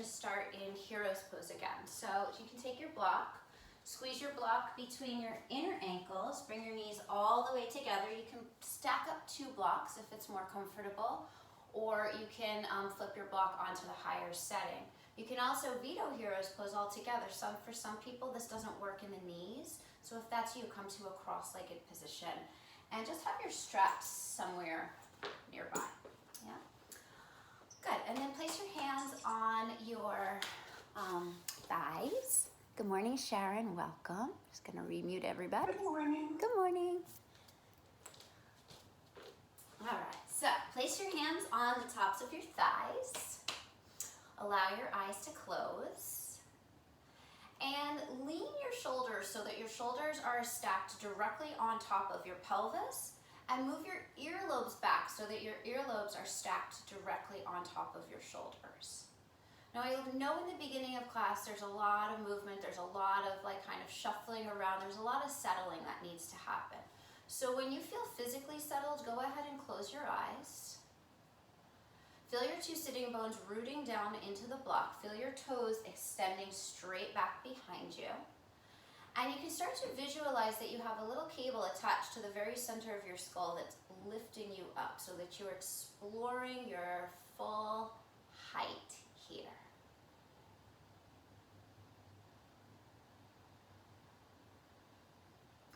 start in hero's pose again. So you can take your block, squeeze your block between your inner ankles, bring your knees all the way together. You can stack up 2 blocks if it's more comfortable, or you can flip your block onto the higher setting. You can also veto hero's pose altogether. For some people, this doesn't work in the knees. So if that's you, come to a cross-legged position and just have your straps somewhere nearby. Yeah. Good, and then place your hands on your thighs. Good morning, Sharon, welcome. Just gonna remute everybody. Good morning. Good morning. All right, so place your hands on the tops of your thighs. Allow your eyes to close. And lean your shoulders so that your shoulders are stacked directly on top of your pelvis. And move your earlobes back so that your earlobes are stacked directly on top of your shoulders. Now I know in the beginning of class there's a lot of movement, there's a lot of kind of shuffling around, there's a lot of settling that needs to happen. So when you feel physically settled, go ahead and close your eyes. Feel your 2 sitting bones rooting down into the block. Feel your toes extending straight back behind you. And you can start to visualize that you have a little cable attached to the very center of your skull that's lifting you up so that you're exploring your full height here.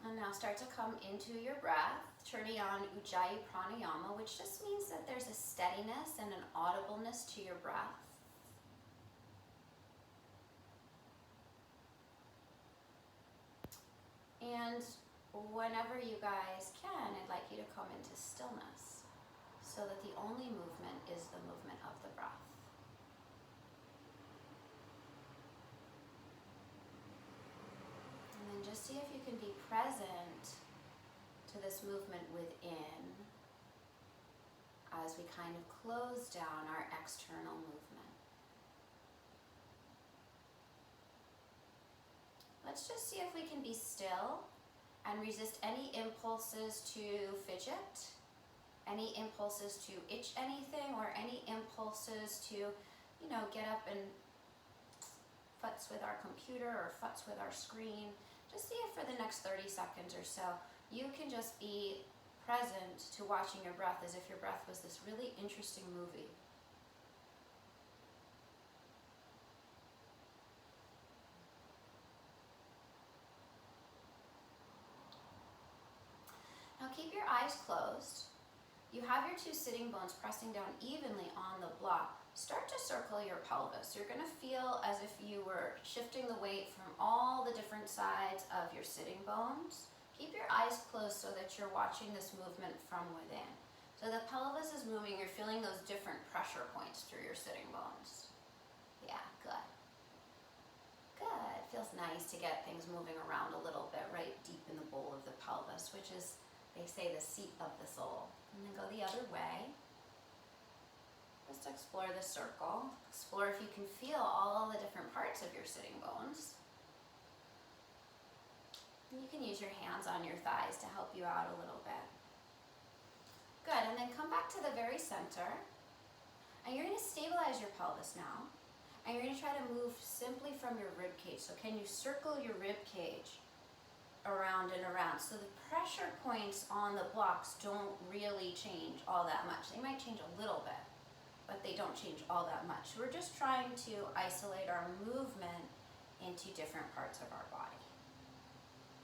And now start to come into your breath, turning on Ujjayi Pranayama, which just means that there's a steadiness and an audibleness to your breath. And whenever you guys can, I'd like you to come into stillness so that the only movement is the movement of the breath. And then just see if you can be present to this movement within as we kind of close down our external movement. Let's just see if we can be still and resist any impulses to fidget, any impulses to itch anything, or any impulses to, get up and futz with our computer or futz with our screen. Just see if for the next 30 seconds or so, you can just be present to watching your breath as if your breath was this really interesting movie. Now keep your eyes closed. You have your 2 sitting bones pressing down evenly on the block. Start to circle your pelvis. You're going to feel as if you were shifting the weight from all the different sides of your sitting bones. Keep your eyes closed so that you're watching this movement from within. So the pelvis is moving, you're feeling those different pressure points through your sitting bones. Yeah, good. Good. Feels nice to get things moving around a little bit, right deep in the bowl of the pelvis, which is, they say, the seat of the soul. And then go the other way. Just explore the circle. Explore if you can feel all the different parts of your sitting bones. And you can use your hands on your thighs to help you out a little bit. Good, and then come back to the very center. And you're going to stabilize your pelvis now. And you're going to try to move simply from your rib cage. So can you circle your rib cage around and around? So the pressure points on the blocks don't really change all that much. They might change a little bit, but they don't change all that much. So we're just trying to isolate our movement into different parts of our body.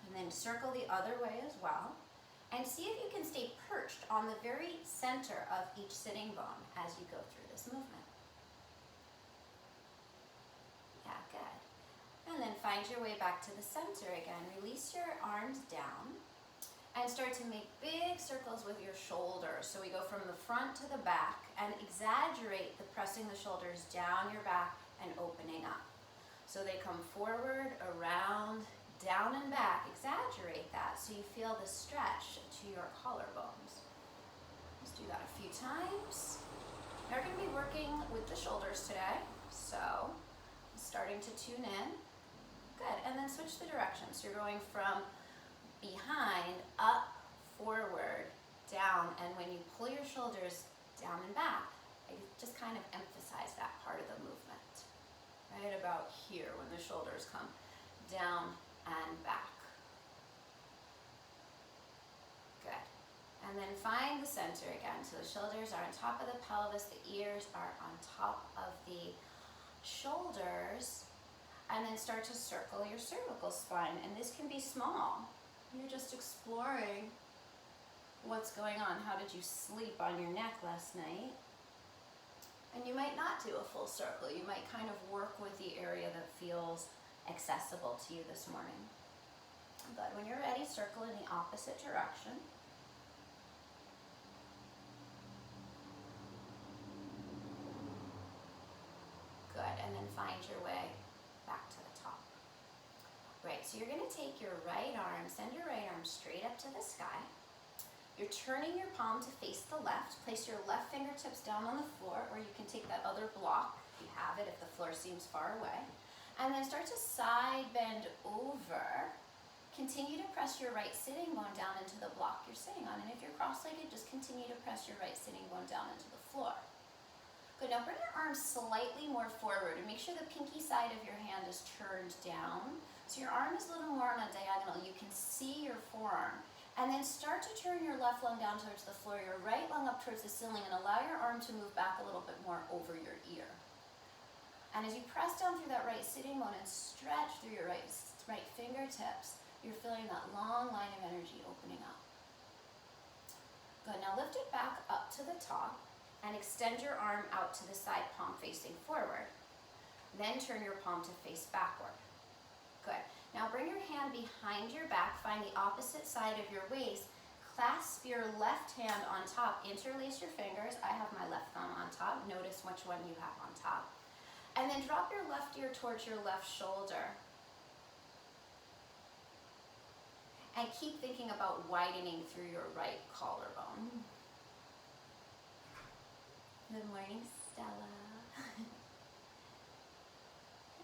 And then circle the other way as well. And see if you can stay perched on the very center of each sitting bone as you go through this movement. Yeah, good. And then find your way back to the center again. Release your arms down and start to make big circles with your shoulders. So we go from the front to the back and exaggerate the pressing the shoulders down your back and opening up. So they come forward, around, down and back. Exaggerate that so you feel the stretch to your collarbones. Let's do that a few times. We're going to be working with the shoulders today. So starting to tune in. Good, and then switch the direction. So you're going from behind, up, forward, down, and when you pull your shoulders down and back, I just kind of emphasize that part of the movement. right about here when the shoulders come down and back. Good. And then find the center again. So the shoulders are on top of the pelvis, the ears are on top of the shoulders, and then start to circle your cervical spine. And this can be small. You're just exploring what's going on. How did you sleep on your neck last night? And you might not do a full circle. You might kind of work with the area that feels accessible to you this morning. But when you're ready, circle in the opposite direction. Good, and then find your way back to the top. Right, so you're gonna take your right arm, send your right arm straight up to the sky. You're turning your palm to face the left. Place your left fingertips down on the floor, or you can take that other block, if you have it, if the floor seems far away. And then start to side bend over. Continue to press your right sitting bone down into the block you're sitting on. And if you're cross-legged, just continue to press your right sitting bone down into the floor. Good, now bring your arms slightly more forward and make sure the pinky side of your hand is turned down. So your arm is a little more on a diagonal. You can see your forearm. And then start to turn your left lung down towards the floor, your right lung up towards the ceiling, and allow your arm to move back a little bit more over your ear. And as you press down through that right sitting bone and stretch through your right fingertips, you're feeling that long line of energy opening up. Good, now lift it back up to the top and extend your arm out to the side, palm facing forward. Then turn your palm to face backward. Good. Now bring your hand behind your back, find the opposite side of your waist, clasp your left hand on top, interlace your fingers. I have my left thumb on top, notice which one you have on top. And then drop your left ear towards your left shoulder. And keep thinking about widening through your right collarbone. Good morning, Stella.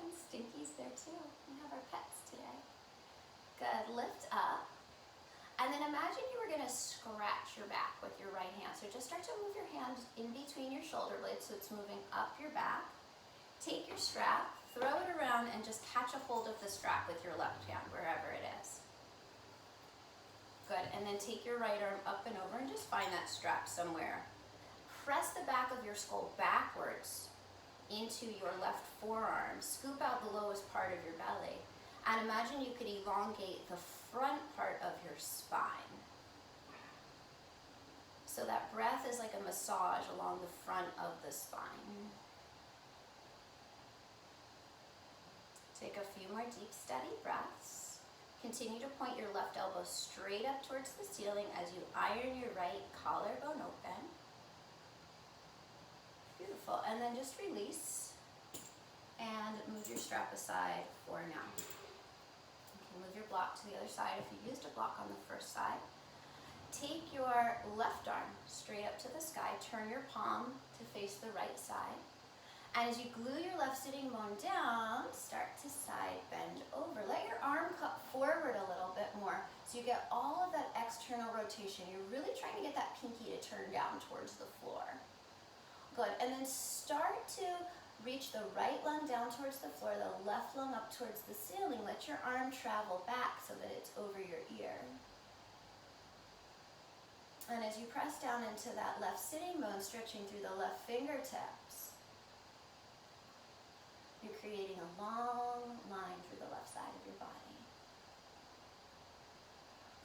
And Stinky's there too. We have our pets today. Good, lift up. And then imagine you were gonna scratch your back with your right hand. So just start to move your hand in between your shoulder blades so it's moving up your back. Take your strap, throw it around, and just catch a hold of the strap with your left hand, wherever it is. Good, and then take your right arm up and over and just find that strap somewhere. Press the back of your skull backwards into your left forearm. Scoop out the lowest part of your belly. And imagine you could elongate the front part of your spine. So that breath is like a massage along the front of the spine. Take a few more deep, steady breaths. Continue to point your left elbow straight up towards the ceiling as you iron your right collarbone open. Beautiful, and then just release and move your strap aside for now. You can move your block to the other side if you used a block on the first side. Take your left arm straight up to the sky, turn your palm to face the right side. And as you glue your left sitting bone down, start to side bend over. Let your arm cut forward a little bit more so you get all of that external rotation. You're really trying to get that pinky to turn down towards the floor. Good, and then start to reach the right lung down towards the floor, the left lung up towards the ceiling. Let your arm travel back so that it's over your ear. And as you press down into that left sitting bone, stretching through the left fingertips, you're creating a long line through the left side of your body.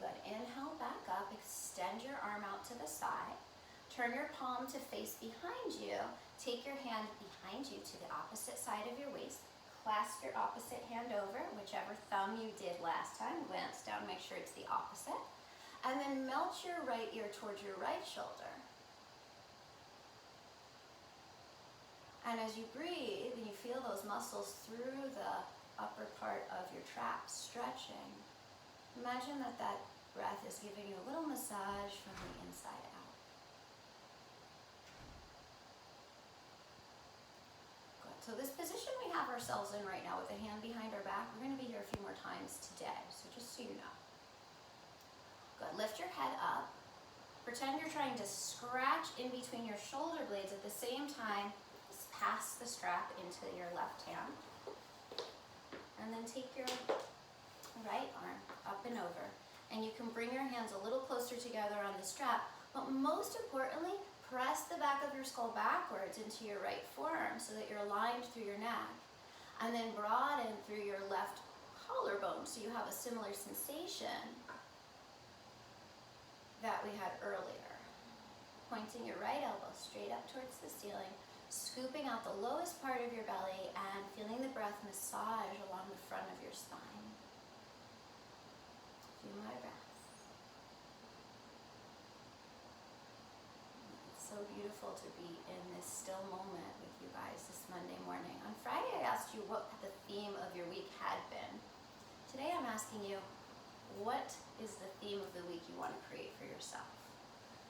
Good, inhale back up, extend your arm out to the side. Turn your palm to face behind you. Take your hand behind you to the opposite side of your waist. Clasp your opposite hand over, whichever thumb you did last time. Glance down, make sure it's the opposite. And then melt your right ear towards your right shoulder. And as you breathe and you feel those muscles through the upper part of your trap stretching, imagine that that breath is giving you a little massage from the inside out. Good. So this position we have ourselves in right now with the hand behind our back, we're going to be here a few more times today, so just so you know. Good. Lift your head up. Pretend you're trying to scratch in between your shoulder blades at the same time. pass the strap into your left hand. And then take your right arm up and over. And you can bring your hands a little closer together on the strap, but most importantly, press the back of your skull backwards into your right forearm so that you're aligned through your neck. And then broaden through your left collarbone so you have a similar sensation that we had earlier. Pointing your right elbow straight up towards the ceiling, scooping out the lowest part of your belly and feeling the breath massage along the front of your spine. A few more breaths. It's so beautiful to be in this still moment with you guys this Monday morning. On Friday, I asked you what the theme of your week had been. Today, I'm asking you, what is the theme of the week you want to create for yourself?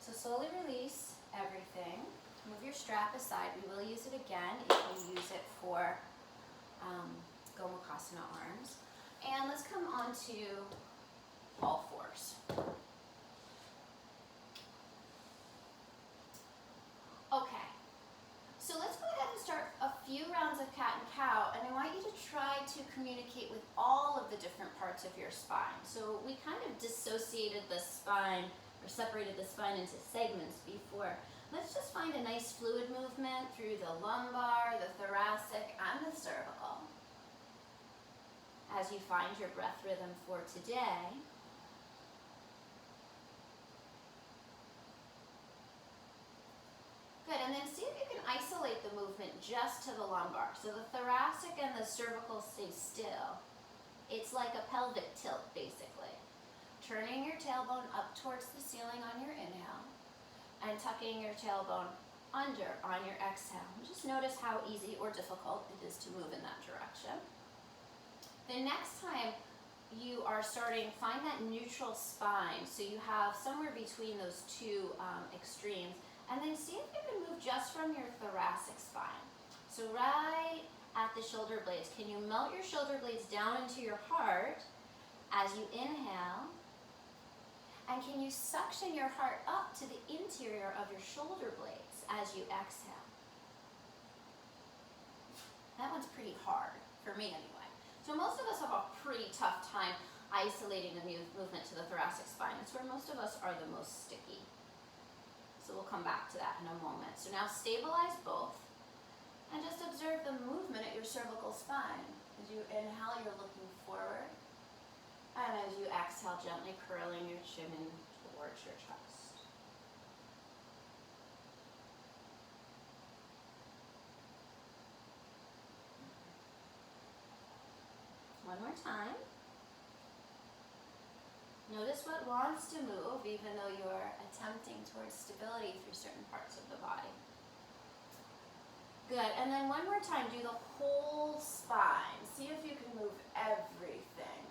So slowly release everything. Move your strap aside. We will use it again if you use it for Gomukhasana arms. And let's come on to all fours. Okay, so let's go ahead and start a few rounds of cat and cow, and I want you to try to communicate with all of the different parts of your spine. So we kind of dissociated the spine, or separated the spine into segments before. Let's just find a nice fluid movement through the lumbar, the thoracic, and the cervical. As you find your breath rhythm for today, good, and then see if you can isolate the movement just to the lumbar. So the thoracic and the cervical stay still. It's like a pelvic tilt, basically. Turning your tailbone up towards the ceiling on your inhale, and tucking your tailbone under on your exhale. Just notice how easy or difficult it is to move in that direction. The next time you are starting, find that neutral spine, so you have somewhere between those two extremes, and then see if you can move just from your thoracic spine. So right at the shoulder blades, can you melt your shoulder blades down into your heart as you inhale? And can you suction your heart up to the interior of your shoulder blades as you exhale? That one's pretty hard, for me anyway. So most of us have a pretty tough time isolating the movement to the thoracic spine. It's where most of us are the most sticky. So we'll come back to that in a moment. So now stabilize both and just observe the movement at your cervical spine. As you inhale, you're looking forward. And as you exhale, gently curling your chin in towards your chest. One more time. Notice what wants to move, even though you're attempting towards stability through certain parts of the body. Good, and then one more time, do the whole spine. See if you can move everything.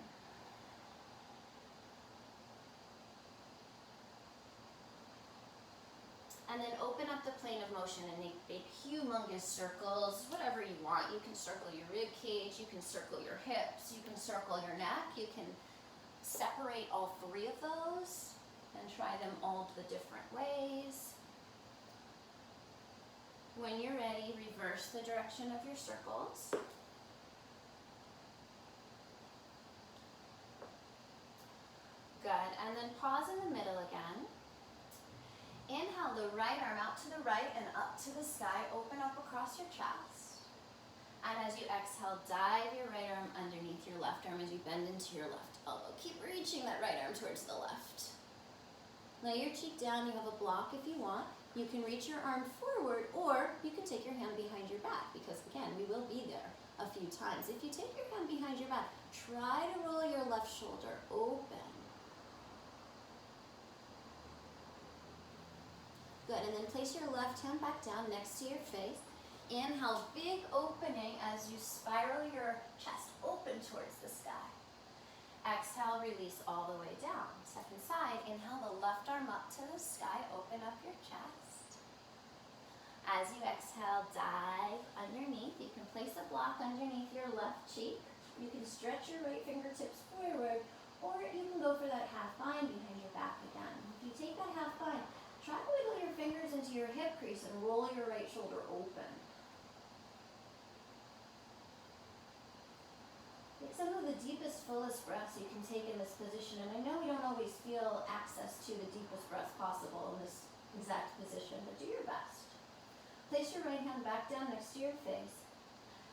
And then open up the plane of motion and make big, humongous circles, whatever you want. You can circle your rib cage, you can circle your hips, you can circle your neck, you can separate all three of those and try them all the different ways. When you're ready, reverse the direction of your circles. Good, and then pause in the middle again. Inhale the right arm out to the right and up to the sky. Open up across your chest. And as you exhale, dive your right arm underneath your left arm as you bend into your left elbow. Keep reaching that right arm towards the left. Lay your cheek down. You have a block if you want. You can reach your arm forward, or you can take your hand behind your back, because again, we will be there a few times. If you take your hand behind your back, try to roll your left shoulder open. Good, and then place your left hand back down next to your face. Inhale, big opening as you spiral your chest open towards the sky. Exhale, release all the way down. Second side, inhale the left arm up to the sky, open up your chest. As you exhale, dive underneath. You can place a block underneath your left cheek. You can stretch your right fingertips forward, or you can go for that half bind behind your back again. If you take that half bind, try to wiggle your fingers into your hip crease and roll your right shoulder open. Take some of the deepest, fullest breaths you can take in this position. And I know we don't always feel access to the deepest breaths possible in this exact position, but do your best. Place your right hand back down next to your face.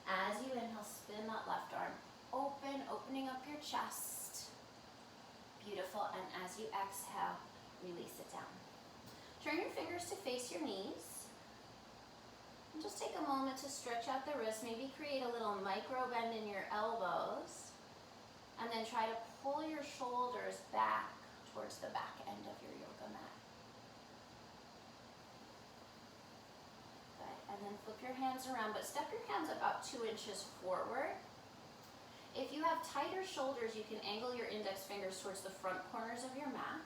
As you inhale, spin that left arm open, opening up your chest. Beautiful. And as you exhale, release it down. Turn your fingers to face your knees. And just take a moment to stretch out the wrists, maybe create a little micro bend in your elbows, and then try to pull your shoulders back towards the back end of your yoga mat. Good, and then flip your hands around, but step your hands about 2 inches forward. If you have tighter shoulders, you can angle your index fingers towards the front corners of your mat.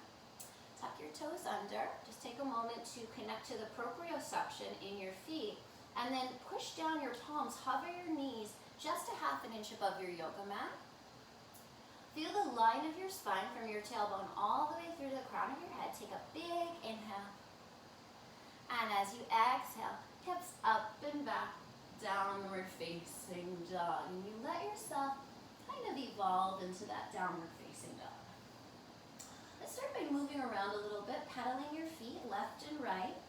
Tuck your toes under. Just take a moment to connect to the proprioception in your feet. And then push down your palms, hover your knees just a ½ inch above your yoga mat. Feel the line of your spine from your tailbone all the way through the crown of your head. Take a big inhale. And as you exhale, hips up and back, downward facing dog. And you let yourself kind of evolve into that downward facing dog. Let's start by moving around a little bit, pedaling your feet left and right.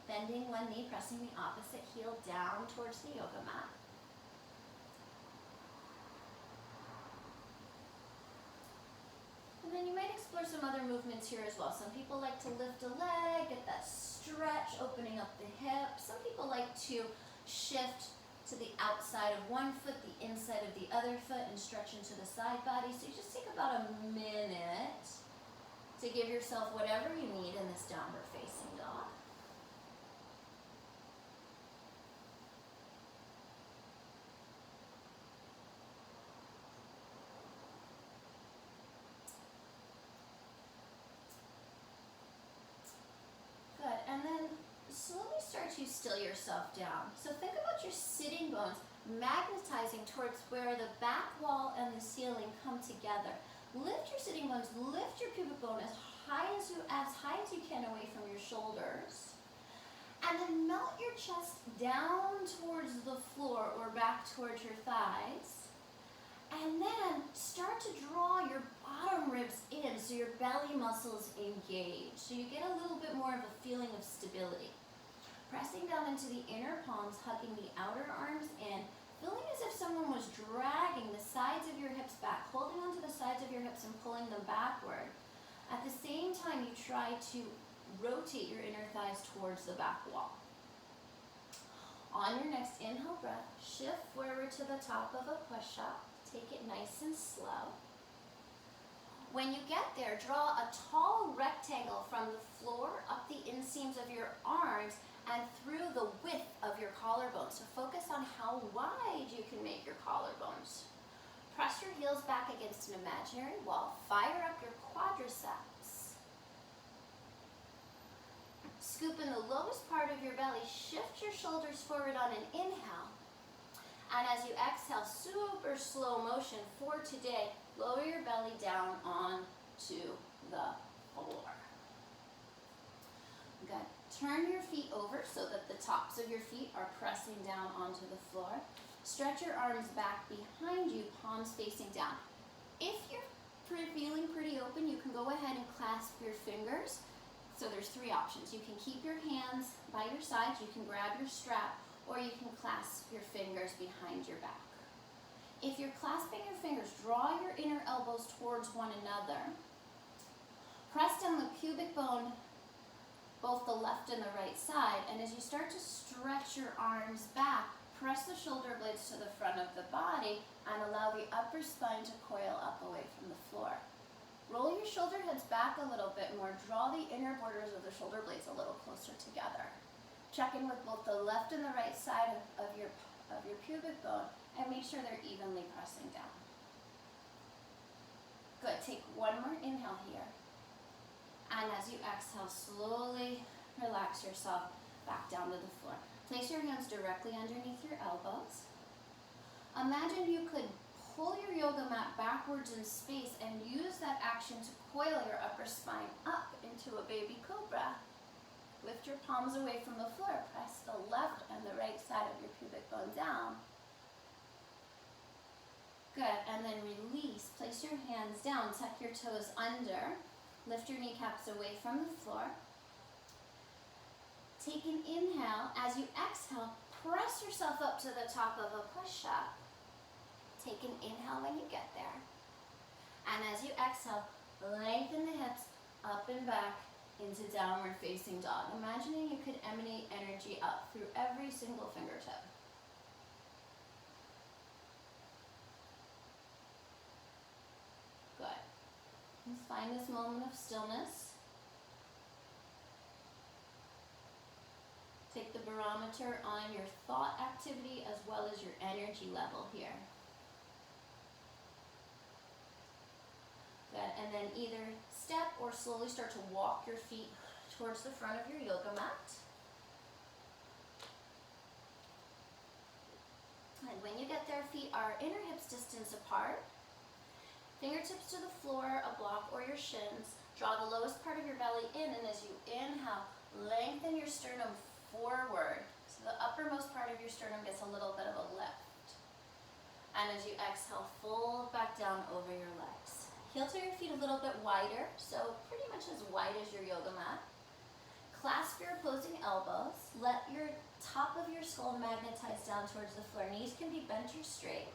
Bending one knee, pressing the opposite heel down towards the yoga mat. And then you might explore some other movements here as well. Some people like to lift a leg, get that stretch, opening up the hip. Some people like to shift to the outside of one foot, the inside of the other foot, and stretch into the side body. So you just take about a minute to give yourself whatever you need in this downward facing dog. And then slowly start to still yourself down. So think about your sitting bones magnetizing towards where the back wall and the ceiling come together. Lift your sitting bones, lift your pubic bone as high as you can away from your shoulders. And then melt your chest down towards the floor or back towards your thighs. And then start to draw your bottom ribs in so your belly muscles engage. So you get a little bit more of a feeling of stability. Pressing down into the inner palms, hugging the outer arms in, feeling as if someone was dragging the sides of your hips back, holding onto the sides of your hips and pulling them backward. At the same time, you try to rotate your inner thighs towards the back wall. On your next inhale breath, shift forward to the top of a push-up. Take it nice and slow. When you get there, draw a tall rectangle from the floor up the inseams of your arms and through the width of your collarbones. So focus on how wide you can make your collarbones. Press your heels back against an imaginary wall. Fire up your quadriceps. Scoop in the lowest part of your belly. Shift your shoulders forward on an inhale. And as you exhale, super slow motion for today, lower your belly down onto the floor. Good. Turn your feet over so that the tops of your feet are pressing down onto the floor. Stretch your arms back behind you, palms facing down. If you're feeling pretty open, you can go ahead and clasp your fingers. So there's 3 options. You can keep your hands by your sides, you can grab your strap, or you can clasp your fingers behind your back. If you're clasping your fingers, draw your inner elbows towards one another. Press down the pubic bone, both the left and the right side, and as you start to stretch your arms back, press the shoulder blades to the front of the body and allow the upper spine to coil up away from the floor. Roll your shoulder heads back a little bit more, draw the inner borders of the shoulder blades a little closer together. Check in with both the left and the right side of your pubic bone and make sure they're evenly pressing down. Good, take one more inhale here. And as you exhale, slowly relax yourself back down to the floor. Place your hands directly underneath your elbows. Imagine you could pull your yoga mat backwards in space and use that action to coil your upper spine up into a baby cobra. Lift your palms away from the floor. Press the left and the right side of your pubic bone down. Good, and then place your hands down, tuck your toes under, lift your kneecaps away from the floor. Take an inhale. As you exhale, press yourself up to the top of a push-up. Take an inhale when you get there. And as you exhale, lengthen the hips up and back into downward facing dog. Imagining you could emanate energy up through every single fingertip. Good. Let's find this moment of stillness. Take the barometer on your thought activity as well as your energy level here. Good, and then either step or slowly start to walk your feet towards the front of your yoga mat. And when you get there, feet are inner hips distance apart. Fingertips to the floor, a block or your shins. Draw the lowest part of your belly in, and as you inhale, lengthen your sternum forward. So the uppermost part of your sternum gets a little bit of a lift. And as you exhale, fold back down over your legs. Heel to your feet a little bit wider, so pretty much as wide as your yoga mat. Clasp your opposing elbows. Let your top of your skull magnetize down towards the floor. Knees can be bent or straight.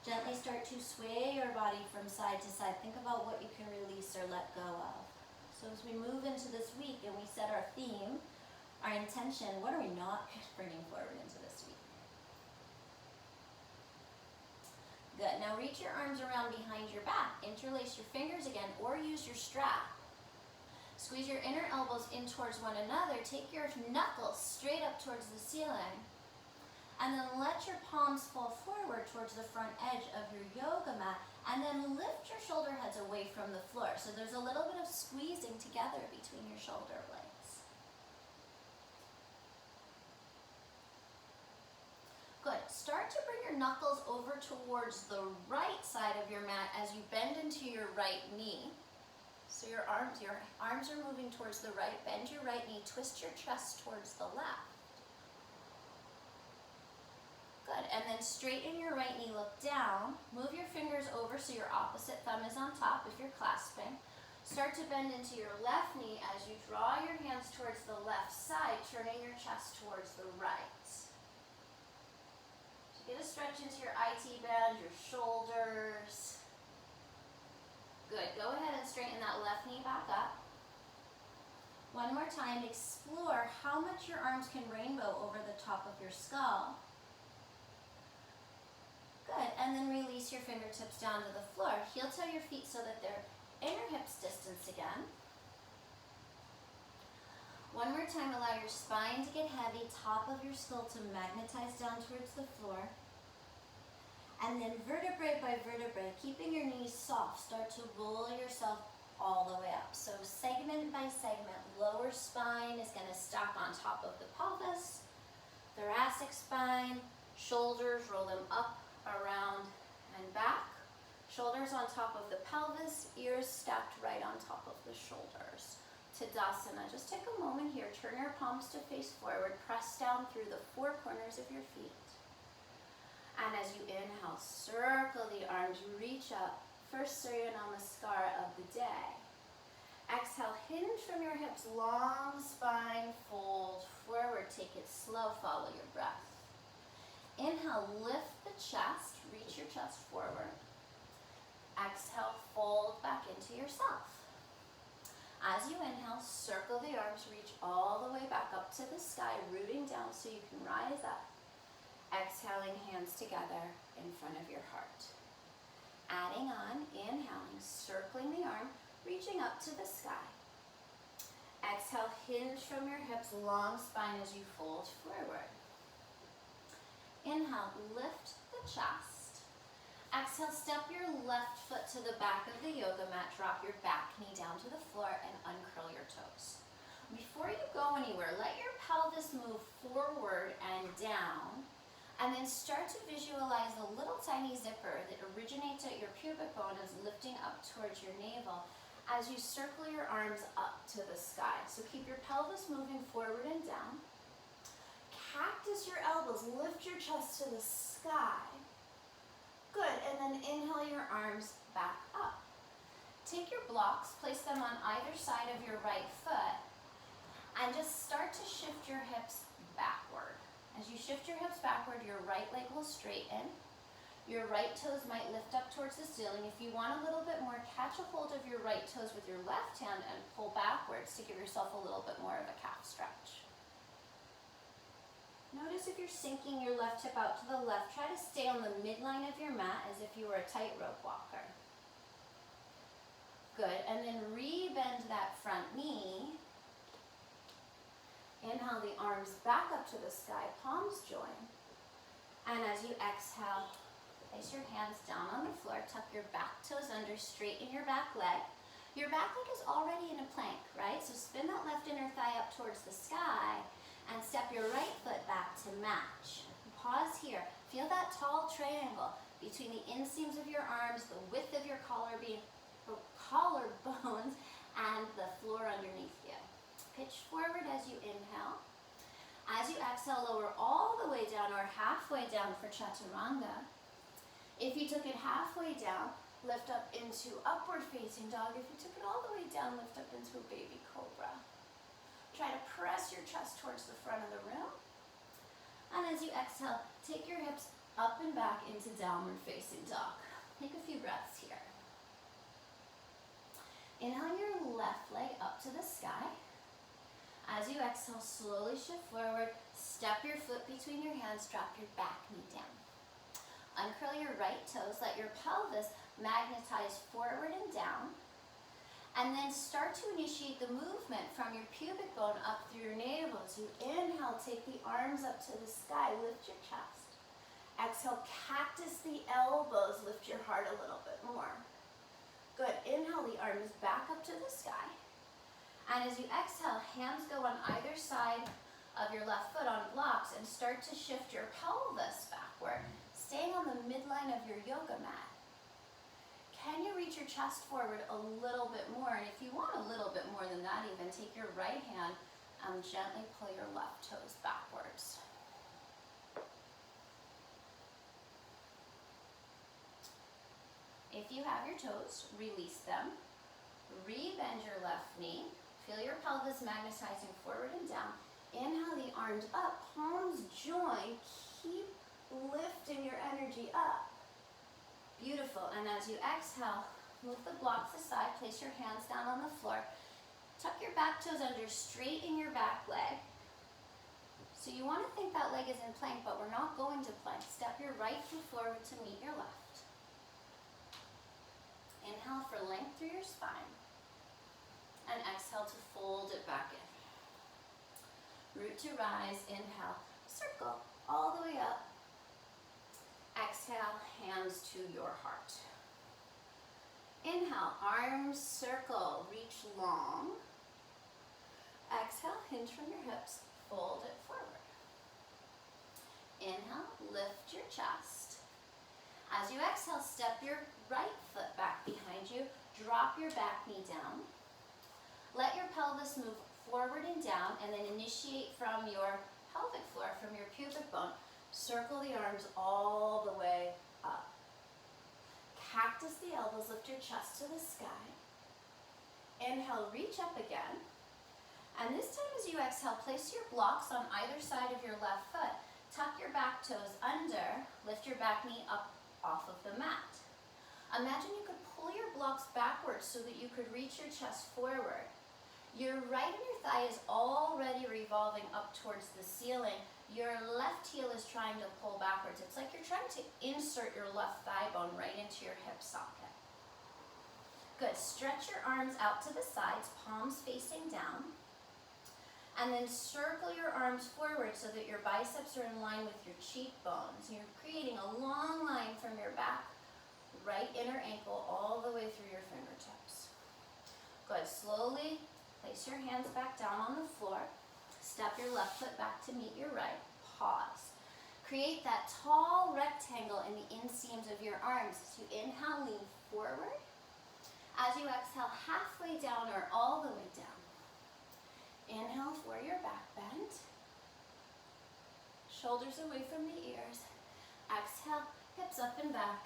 Gently start to sway your body from side to side. Think about what you can release or let go of. So as we move into this week and we set our theme, our intention, what are we not bringing forward into this week? Good. Now reach your arms around behind your back. Interlace your fingers again or use your strap. Squeeze your inner elbows in towards one another. Take your knuckles straight up towards the ceiling. And then let your palms fall forward towards the front edge of your yoga mat. And then lift your shoulder heads away from the floor. So there's a little bit of squeezing together between your shoulder blades. Good. Start to bring your knuckles over towards the right side of your mat as you bend into your right knee. So your arms are moving towards the right. Bend your right knee. Twist your chest towards the left. Good. And then straighten your right knee. Look down. Move your fingers over so your opposite thumb is on top if you're clasping. Start to bend into your left knee as you draw your hands towards the left side, turning your chest towards the right. Get a stretch into your IT band, your shoulders. Good. Go ahead and straighten that left knee back up. One more time. Explore how much your arms can rainbow over the top of your skull. Good. And then release your fingertips down to the floor. Heel toe your feet so that they're inner hips distance again. One more time, allow your spine to get heavy, top of your skull to magnetize down towards the floor. And then vertebrae by vertebrae, keeping your knees soft, start to roll yourself all the way up. So segment by segment, lower spine is going to stack on top of the pelvis, thoracic spine, shoulders, roll them up, around, and back. Shoulders on top of the pelvis, ears stacked right on top of the shoulders. Tadasana. Just take a moment here. Turn your palms to face forward. Press down through the four corners of your feet. And as you inhale, circle the arms, reach up. First Surya Namaskar of the day. Exhale, hinge from your hips, long spine, fold forward. Take it slow, follow your breath. Inhale, lift the chest, reach your chest forward. Exhale, fold back into yourself. As you inhale, circle the arms, reach all the way back up to the sky, rooting down so you can rise up. Exhaling, hands together in front of your heart. Adding on, inhaling, circling the arm, reaching up to the sky. Exhale, hinge from your hips, long spine as you fold forward. Inhale, lift the chest. Exhale, step your left foot to the back of the yoga mat, drop your back knee down to the floor and uncurl your toes. Before you go anywhere, let your pelvis move forward and down, and then start to visualize a little tiny zipper that originates at your pubic bone is lifting up towards your navel as you circle your arms up to the sky. So keep your pelvis moving forward and down. Cactus your elbows, lift your chest to the sky. Good, and then inhale your arms back up. Take your blocks, place them on either side of your right foot, and just start to shift your hips backward. As you shift your hips backward, your right leg will straighten. Your right toes might lift up towards the ceiling. If you want a little bit more, catch a hold of your right toes with your left hand and pull backwards to give yourself a little bit more of a calf stretch. Notice if you're sinking your left hip out to the left, try to stay on the midline of your mat as if you were a tightrope walker. Good, and then re-bend that front knee. Inhale the arms back up to the sky, palms join. And as you exhale, place your hands down on the floor, tuck your back toes under, straighten your back leg. Your back leg is already in a plank, right? So spin that left inner thigh up towards the sky and step your right foot back to match. Pause here. Feel that tall triangle between the inseams of your arms, the width of your collarbones, and the floor underneath you. Pitch forward as you inhale. As you exhale, lower all the way down or halfway down for Chaturanga. If you took it halfway down, lift up into upward facing dog. If you took it all the way down, lift up into a baby cobra. Try to press your chest towards the front of the room. And as you exhale, take your hips up and back into downward facing dog. Take a few breaths here. Inhale your left leg up to the sky. As you exhale, slowly shift forward, step your foot between your hands, drop your back knee down. Uncurl your right toes, let your pelvis magnetize forward and down, and then start to initiate the movement from your pubic bone up through your navel. As you inhale, take the arms up to the sky, lift your chest. Exhale, cactus the elbows, lift your heart a little bit more. Good, inhale the arms back up to the sky. And as you exhale, hands go on either side of your left foot on blocks and start to shift your pelvis backward, staying on the midline of your yoga mat. Can you reach your chest forward a little bit more? And if you want a little bit more than that even, take your right hand and gently pull your left toes backwards. If you have your toes, release them. Re-bend your left knee. Feel your pelvis magnetizing forward and down. Inhale the arms up, palms join. Keep lifting your energy up. Beautiful. And as you exhale, move the blocks aside, place your hands down on the floor. Tuck your back toes under, straighten your back leg. So you want to think that leg is in plank, but we're not going to plank. Step your right foot forward to meet your left. Inhale for length through your spine. And exhale to fold it back in. Root to rise, inhale, circle all the way up. Exhale, hands to your heart. Inhale, arms circle, reach long. Exhale, hinge from your hips, fold it forward. Inhale, lift your chest. As you exhale, step your right foot back behind you, drop your back knee down. Let your pelvis move forward and down, and then initiate from your pelvic floor, from your pubic bone. Circle the arms all the way up. Cactus the elbows, lift your chest to the sky. Inhale, reach up again. And this time as you exhale, place your blocks on either side of your left foot. Tuck your back toes under, lift your back knee up off of the mat. Imagine you could pull your blocks backwards so that you could reach your chest forward. Your right inner thigh is already revolving up towards the ceiling. Your left heel is trying to pull backwards. It's like you're trying to insert your left thigh bone right into your hip socket. Good. Stretch your arms out to the sides, palms facing down. And then circle your arms forward so that your biceps are in line with your cheekbones. You're creating a long line from your back, right inner ankle, all the way through your fingertips. Good. Slowly place your hands back down on the floor. Step your left foot back to meet your right. Pause. Create that tall rectangle in the inseams of your arms. As you inhale, lean forward. As you exhale, halfway down or all the way down. Inhale for your back bend. Shoulders away from the ears. Exhale, hips up and back.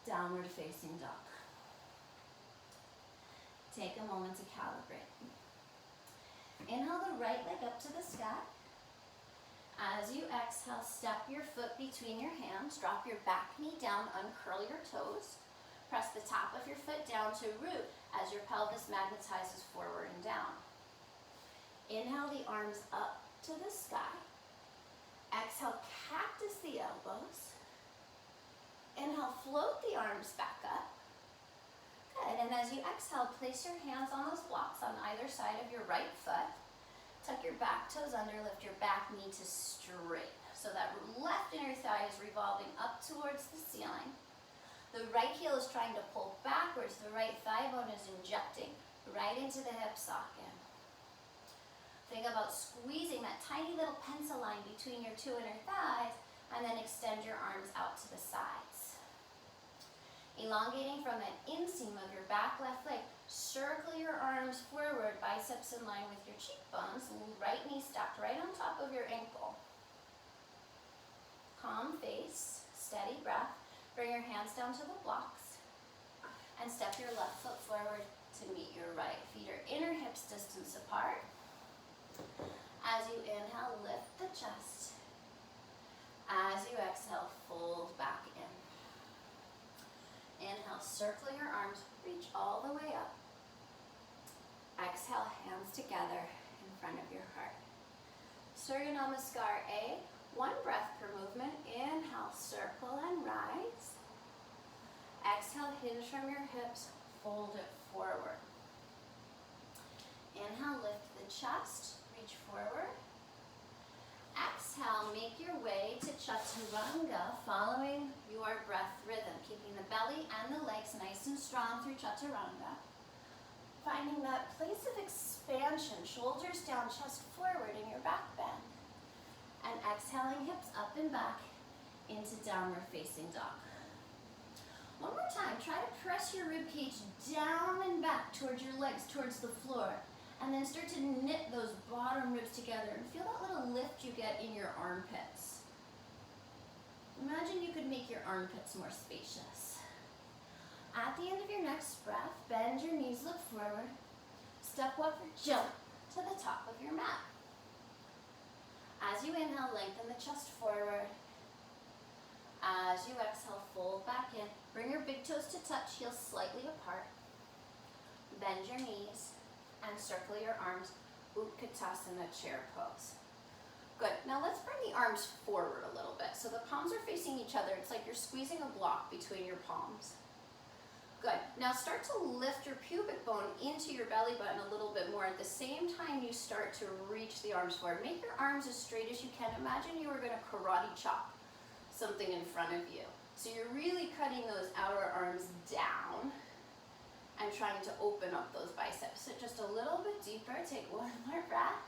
downward facing dog. Take a moment to calibrate. Inhale the right leg up to the sky. As you exhale, step your foot between your hands, drop your back knee down, uncurl your toes. Press the top of your foot down to root as your pelvis magnetizes forward and down. Inhale the arms up to the sky. Exhale, cactus the elbows. Inhale, float the arms back up. Good, and as you exhale, place your hands on those blocks on either side of your right foot. Tuck your back toes under, lift your back knee to straight. So that left inner thigh is revolving up towards the ceiling. The right heel is trying to pull backwards. The right thigh bone is injecting right into the hip socket. Think about squeezing that tiny little pencil line between your two inner thighs, and then extend your arms out to the sides. Elongating from that inseam of your back left leg, circle your arms forward, biceps in line with your cheekbones, right knee stacked right on top of your ankle. Calm face, steady breath. Bring your hands down to the blocks and step your left foot forward to meet your right. Feet are inner hips distance apart. As you inhale, lift the chest. As you exhale, fold back in. Inhale, circle your arms, reach all the way up. Exhale, hands together in front of your heart. Surya Namaskar A. One breath per movement. Inhale, circle and rise. Exhale, hinge from your hips, fold it forward. Inhale, lift the chest, reach forward. Exhale, make your way to Chaturanga, following your breath rhythm, keeping the belly and the legs nice and strong through Chaturanga. Finding that place of expansion, shoulders down, chest forward in your back bend. And exhaling, hips up and back into downward facing dog. One more time, try to press your rib cage down and back towards your legs, towards the floor. And then start to knit those bottom ribs together and feel that little lift you get in your armpits. Imagine you could make your armpits more spacious. At the end of your next breath, bend your knees, look forward. Step up or jump to the top of your mat. As you inhale, lengthen the chest forward. As you exhale, fold back in. Bring your big toes to touch, heels slightly apart. Bend your knees and circle your arms, Utkatasana chair pose. Good, now let's bring the arms forward a little bit. So the palms are facing each other. It's like you're squeezing a block between your palms. Good, now start to lift your pubic bone into your belly button a little bit more. At the same time you start to reach the arms forward. Make your arms as straight as you can. Imagine you were gonna karate chop something in front of you. So you're really cutting those outer arms down and trying to open up those biceps. So just a little bit deeper, take one more breath.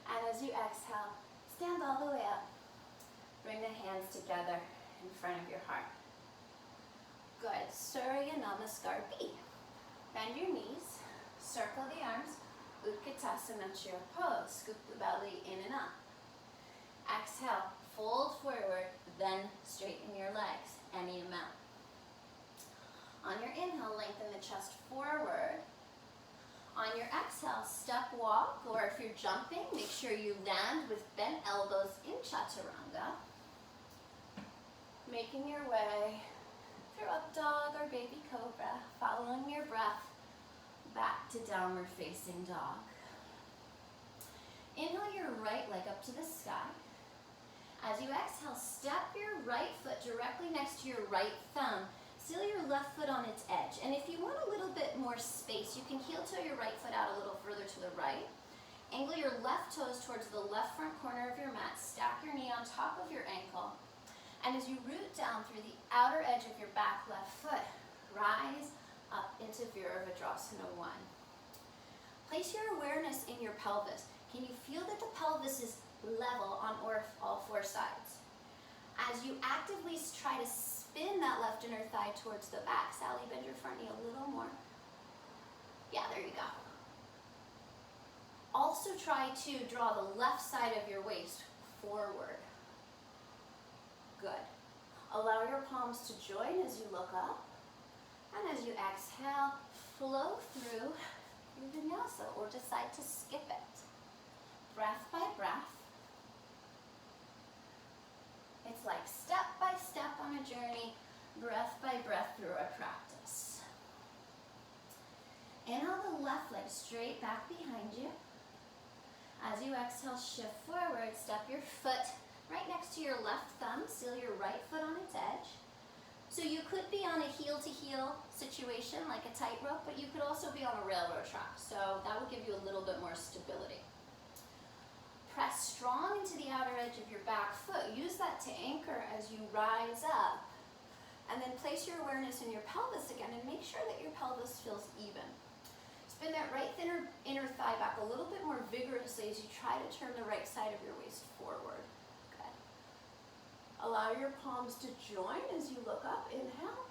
And as you exhale, stand all the way up. Bring the hands together in front of your heart. Good, Surya Namaskar B. Bend your knees, circle the arms, Utkatasana chair pose. Scoop the belly in and up. Exhale, fold forward, then straighten your legs, any amount. On your inhale, lengthen the chest forward. On your exhale, step walk, or if you're jumping, make sure you land with bent elbows in Chaturanga. Making your way through up dog or baby cobra, following your breath back to downward facing dog. Inhale your right leg up to the sky. As you exhale, step your right foot directly next to your right thumb. Seal your left foot on its edge. And if you want a little bit more space, you can heel toe your right foot out a little further to the right. Angle your left toes towards the left front corner of your mat. Stack your knee on top of your ankle. And as you root down through the outer edge of your back left foot, rise up into Virabhadrasana 1. Place your awareness in your pelvis. Can you feel that the pelvis is level on all four sides? As you actively try to spin that left inner thigh towards the back. Sally, bend your front knee a little more. Yeah, there you go. Also try to draw the left side of your waist forward. Good. Allow your palms to join as you look up. And as you exhale, flow through your vinyasa or decide to skip it. Breath by breath. It's like step by step on a journey, breath by breath through our practice. Inhale the left leg straight back behind you. As you exhale, shift forward, step your foot right next to your left thumb, seal your right foot on its edge. So you could be on a heel-to-heel situation like a tightrope, but you could also be on a railroad track. So that would give you a little bit more stability. Press strong into the outer edge of your back foot. Use that to anchor as you rise up. And then place your awareness in your pelvis again and make sure that your pelvis feels even. Spin that right inner thigh back a little bit more vigorously as you try to turn the right side of your waist forward. Good. Allow your palms to join as you look up. Inhale.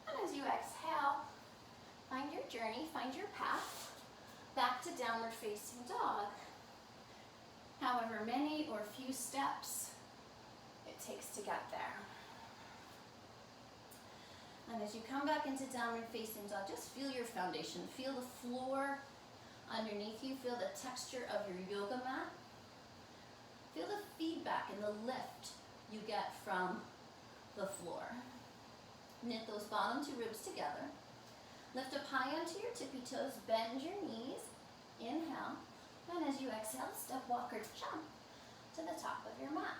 And as you exhale, find your journey, find your path back to downward facing dog. However many or few steps it takes to get there. And as you come back into downward facing dog, just feel your foundation. Feel the floor underneath you. Feel the texture of your yoga mat. Feel the feedback and the lift you get from the floor. Knit those bottom two ribs together. Lift up high onto your tippy toes. Bend your knees. Inhale. And as you exhale, step, walk, or jump to the top of your mat.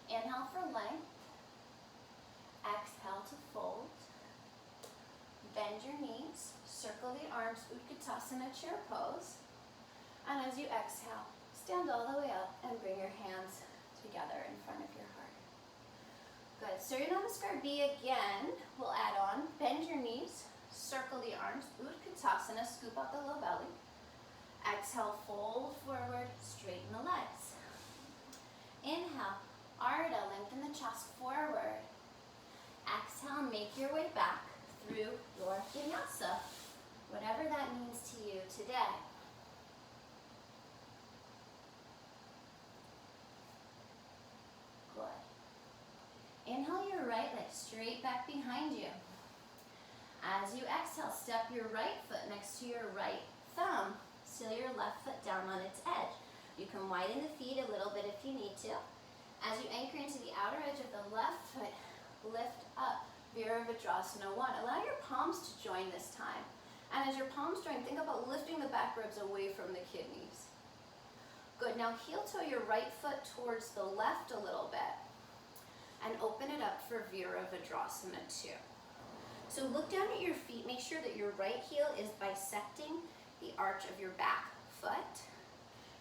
Inhale for length. Exhale to fold. Bend your knees. Circle the arms, Utkatasana chair pose. And as you exhale, stand all the way up and bring your hands together in front of your heart. Good. Surya Namaskar B again. We'll add on. Bend your knees. Circle the arms, Utkatasana. Scoop out the low belly. Exhale, fold forward, straighten the legs. Inhale, Ardha, lengthen the chest forward. Exhale, make your way back through your vinyasa, whatever that means to you today. Good. Inhale your right leg straight back behind you. As you exhale, step your right foot next to your right thumb. Seal your left foot down on its edge. You can widen the feet a little bit if you need to. As you anchor into the outer edge of the left foot, lift up, Virabhadrasana 1. Allow your palms to join this time. And as your palms join, think about lifting the back ribs away from the kidneys. Good, now heel toe your right foot towards the left a little bit. And open it up for Virabhadrasana 2. So look down at your feet, make sure that your right heel is bisecting the arch of your back foot.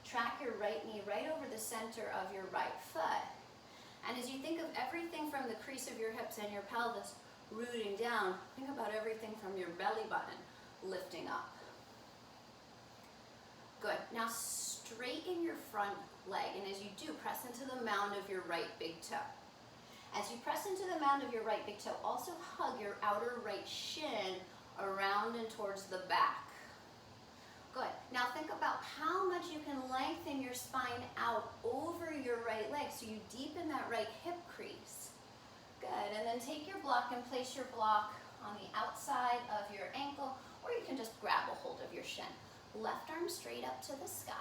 Track your right knee right over the center of your right foot. And as you think of everything from the crease of your hips and your pelvis rooting down, think about everything from your belly button lifting up. Good. Now straighten your front leg, and as you do, press into the mound of your right big toe. As you press into the mound of your right big toe, also hug your outer right shin around and towards the back. Good. Now think about how much you can lengthen your spine out over your right leg so you deepen that right hip crease. Good. And then take your block and place your block on the outside of your ankle, or you can just grab a hold of your shin. Left arm straight up to the sky.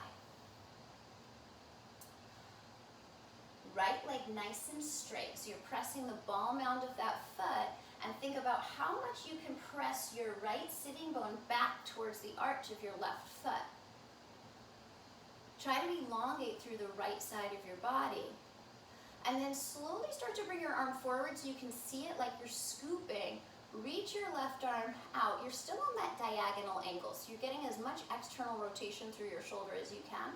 Right leg nice and straight. So you're pressing the ball mound of that foot, and think about how much you can press your right sitting bone back towards the arch of your left foot. Try to elongate through the right side of your body. And then slowly start to bring your arm forward so you can see it like you're scooping. Reach your left arm out. You're still on that diagonal angle, so you're getting as much external rotation through your shoulder as you can.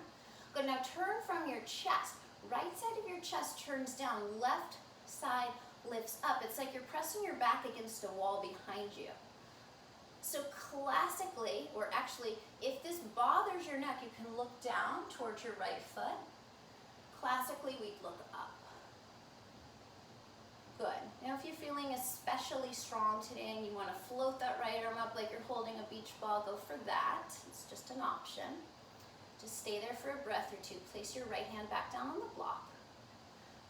Good, now turn from your chest. Right side of your chest turns down, left side lifts up. It's like you're pressing your back against a wall behind you. So classically, or actually, if this bothers your neck, you can look down towards your right foot. Classically, we'd look up. Good. Now if you're feeling especially strong today and you want to float that right arm up like you're holding a beach ball, go for that. It's just an option. Just stay there for a breath or two. Place your right hand back down on the block.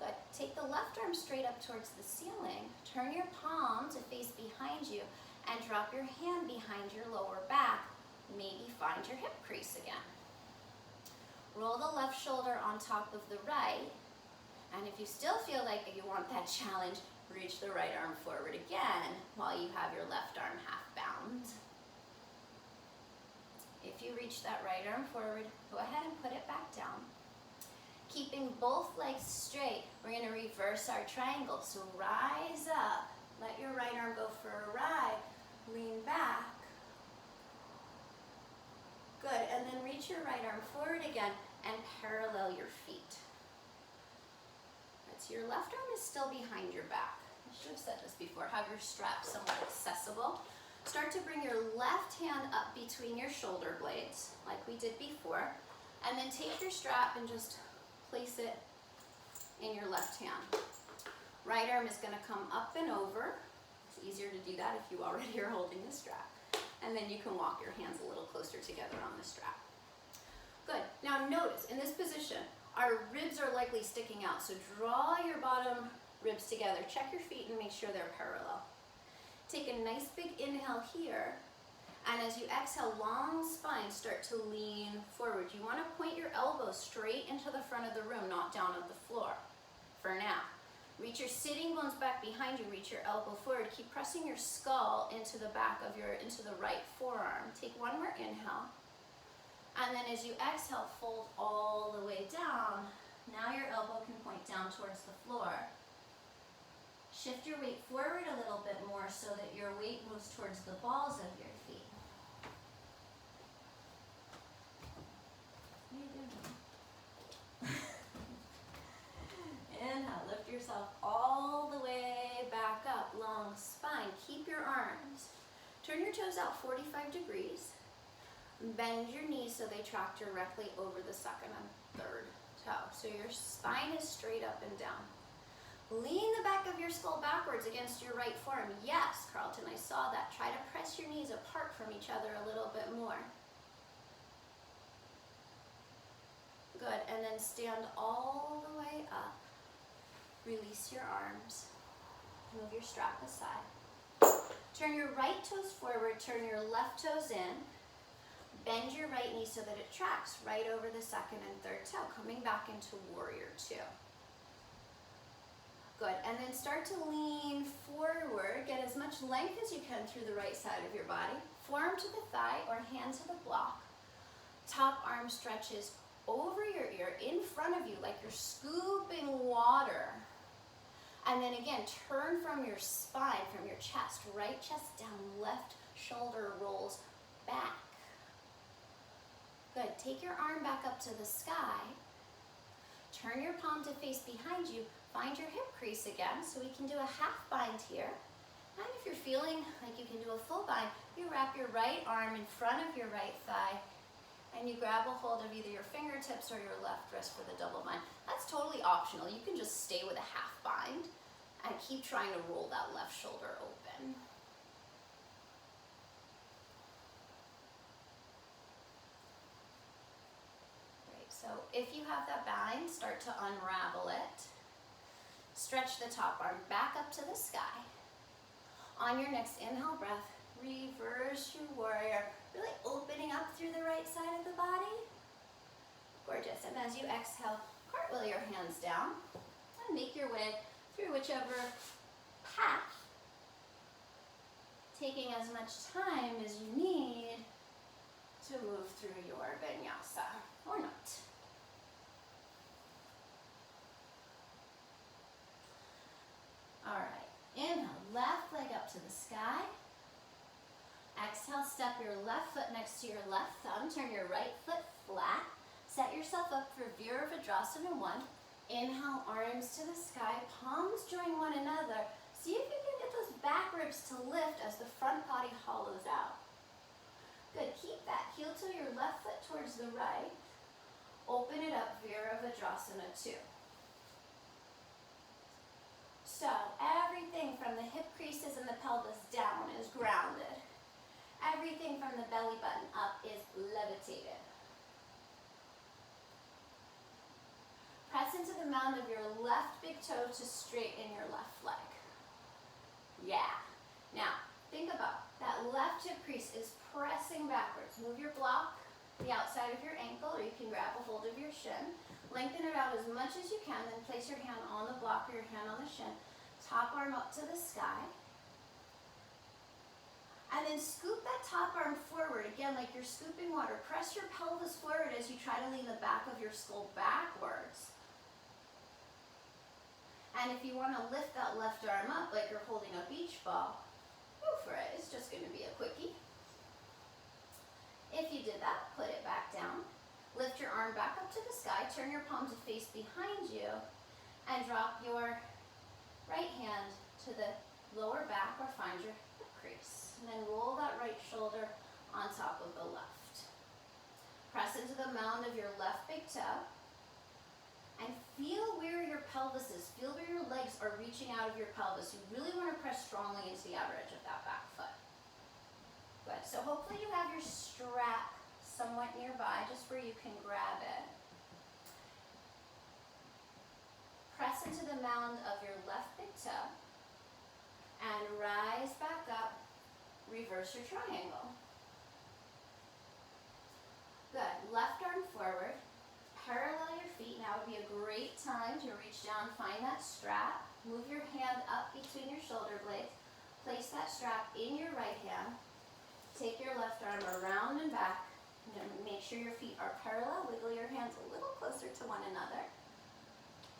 Good. Take the left arm straight up towards the ceiling. Turn your palm to face behind you and drop your hand behind your lower back. Maybe find your hip crease again. Roll the left shoulder on top of the right. And if you still feel like you want that challenge, reach the right arm forward again while you have your left arm half bound. If you reach that right arm forward, go ahead and put it back down. Keeping both legs straight, we're going to reverse our triangle. So rise up, let your right arm go for a ride, lean back. Good, and then reach your right arm forward again and parallel your feet. So your left arm is still behind your back. I should have said this before. Have your strap somewhat accessible. Start to bring your left hand up between your shoulder blades, like we did before, and then take your strap and just place it in your left hand. Right arm is going to come up and over. It's easier to do that if you already are holding the strap. And then you can walk your hands a little closer together on the strap. Good. Now notice, in this position, our ribs are likely sticking out, so draw your bottom ribs together. Check your feet and make sure they're parallel. Take a nice big inhale here, and as you exhale, long spine, start to lean forward. You want to point your elbows straight into the front of the room, not down at the floor for now. Reach your sitting bones back behind you, reach your elbow forward. Keep pressing your skull into the back of into the right forearm. Take one more inhale. And then as you exhale, fold all the way down. Now your elbow can point down towards the floor. Shift your weight forward a little bit more so that your weight moves towards the balls of your feet. What are you doing? Inhale, lift yourself all the way back up, long spine. Keep your arms. Turn your toes out 45 degrees. Bend your knees so they track directly over the second and third toe. So your spine is straight up and down. Lean the back of your skull backwards against your right forearm. Yes, Carlton, I saw that. Try to press your knees apart from each other a little bit more. Good, and then stand all the way up. Release your arms. Move your strap aside. Turn your right toes forward, turn your left toes in. Bend your right knee so that it tracks right over the second and third toe, coming back into warrior two. Good, and then start to lean forward. Get as much length as you can through the right side of your body. Forearm to the thigh or hand to the block. Top arm stretches over your ear in front of you like you're scooping water. And then again, turn from your spine, from your chest, right chest down, left shoulder rolls back. Good, take your arm back up to the sky. Turn your palm to face behind you. Find your hip crease again, so we can do a half bind here. And if you're feeling like you can do a full bind, you wrap your right arm in front of your right thigh, and you grab a hold of either your fingertips or your left wrist for the double bind. That's totally optional. You can just stay with a half bind and keep trying to roll that left shoulder open. Great, so if you have that bind, start to unravel it. Stretch the top arm back up to the sky. On your next inhale breath, reverse your warrior, really opening up through the right side of the body. Gorgeous. And as you exhale, cartwheel your hands down and make your way through whichever path, taking as much time as you need to move through your vinyasa, or not. All right, inhale, left leg up to the sky. Exhale, step your left foot next to your left thumb. Turn your right foot flat. Set yourself up for Virabhadrasana 1. Inhale, arms to the sky. Palms join one another. See if you can get those back ribs to lift as the front body hollows out. Good, keep that. Heel to your left foot towards the right. Open it up, Virabhadrasana 2. So, everything from the hip creases and the pelvis down is grounded. Everything from the belly button up is levitated. Press into the the mound of your left big toe to straighten your left leg. Yeah. Now, think about that left hip crease is pressing backwards. Move your block, the outside of your ankle, or you can grab a hold of your shin. Lengthen it out as much as you can, then place your hand on the block or your hand on the shin. Top arm up to the sky. And then scoop that top arm forward, again, like you're scooping water. Press your pelvis forward as you try to lean the back of your skull backwards. And if you want to lift that left arm up like you're holding a beach ball, go for it. It's just going to be a quickie. If you did that, put it back down. Lift your arm back up to the sky. Turn your palm to face behind you. And drop your right hand to the lower back or find your hip crease. And then roll that right shoulder on top of the left. Press into the mound of your left big toe. And feel where your pelvis is. Feel where your legs are reaching out of your pelvis. You really want to press strongly into the outer edge of that back foot. Good. So hopefully you have your strap somewhat nearby, just where you can grab it. Press into the mound of your left big toe. And rise back up. Reverse your triangle. Good. Left arm forward. Parallel your feet. Now would be a great time to reach down, find that strap. Move your hand up between your shoulder blades. Place that strap in your right hand. Take your left arm around and back. And make sure your feet are parallel. Wiggle your hands a little closer to one another.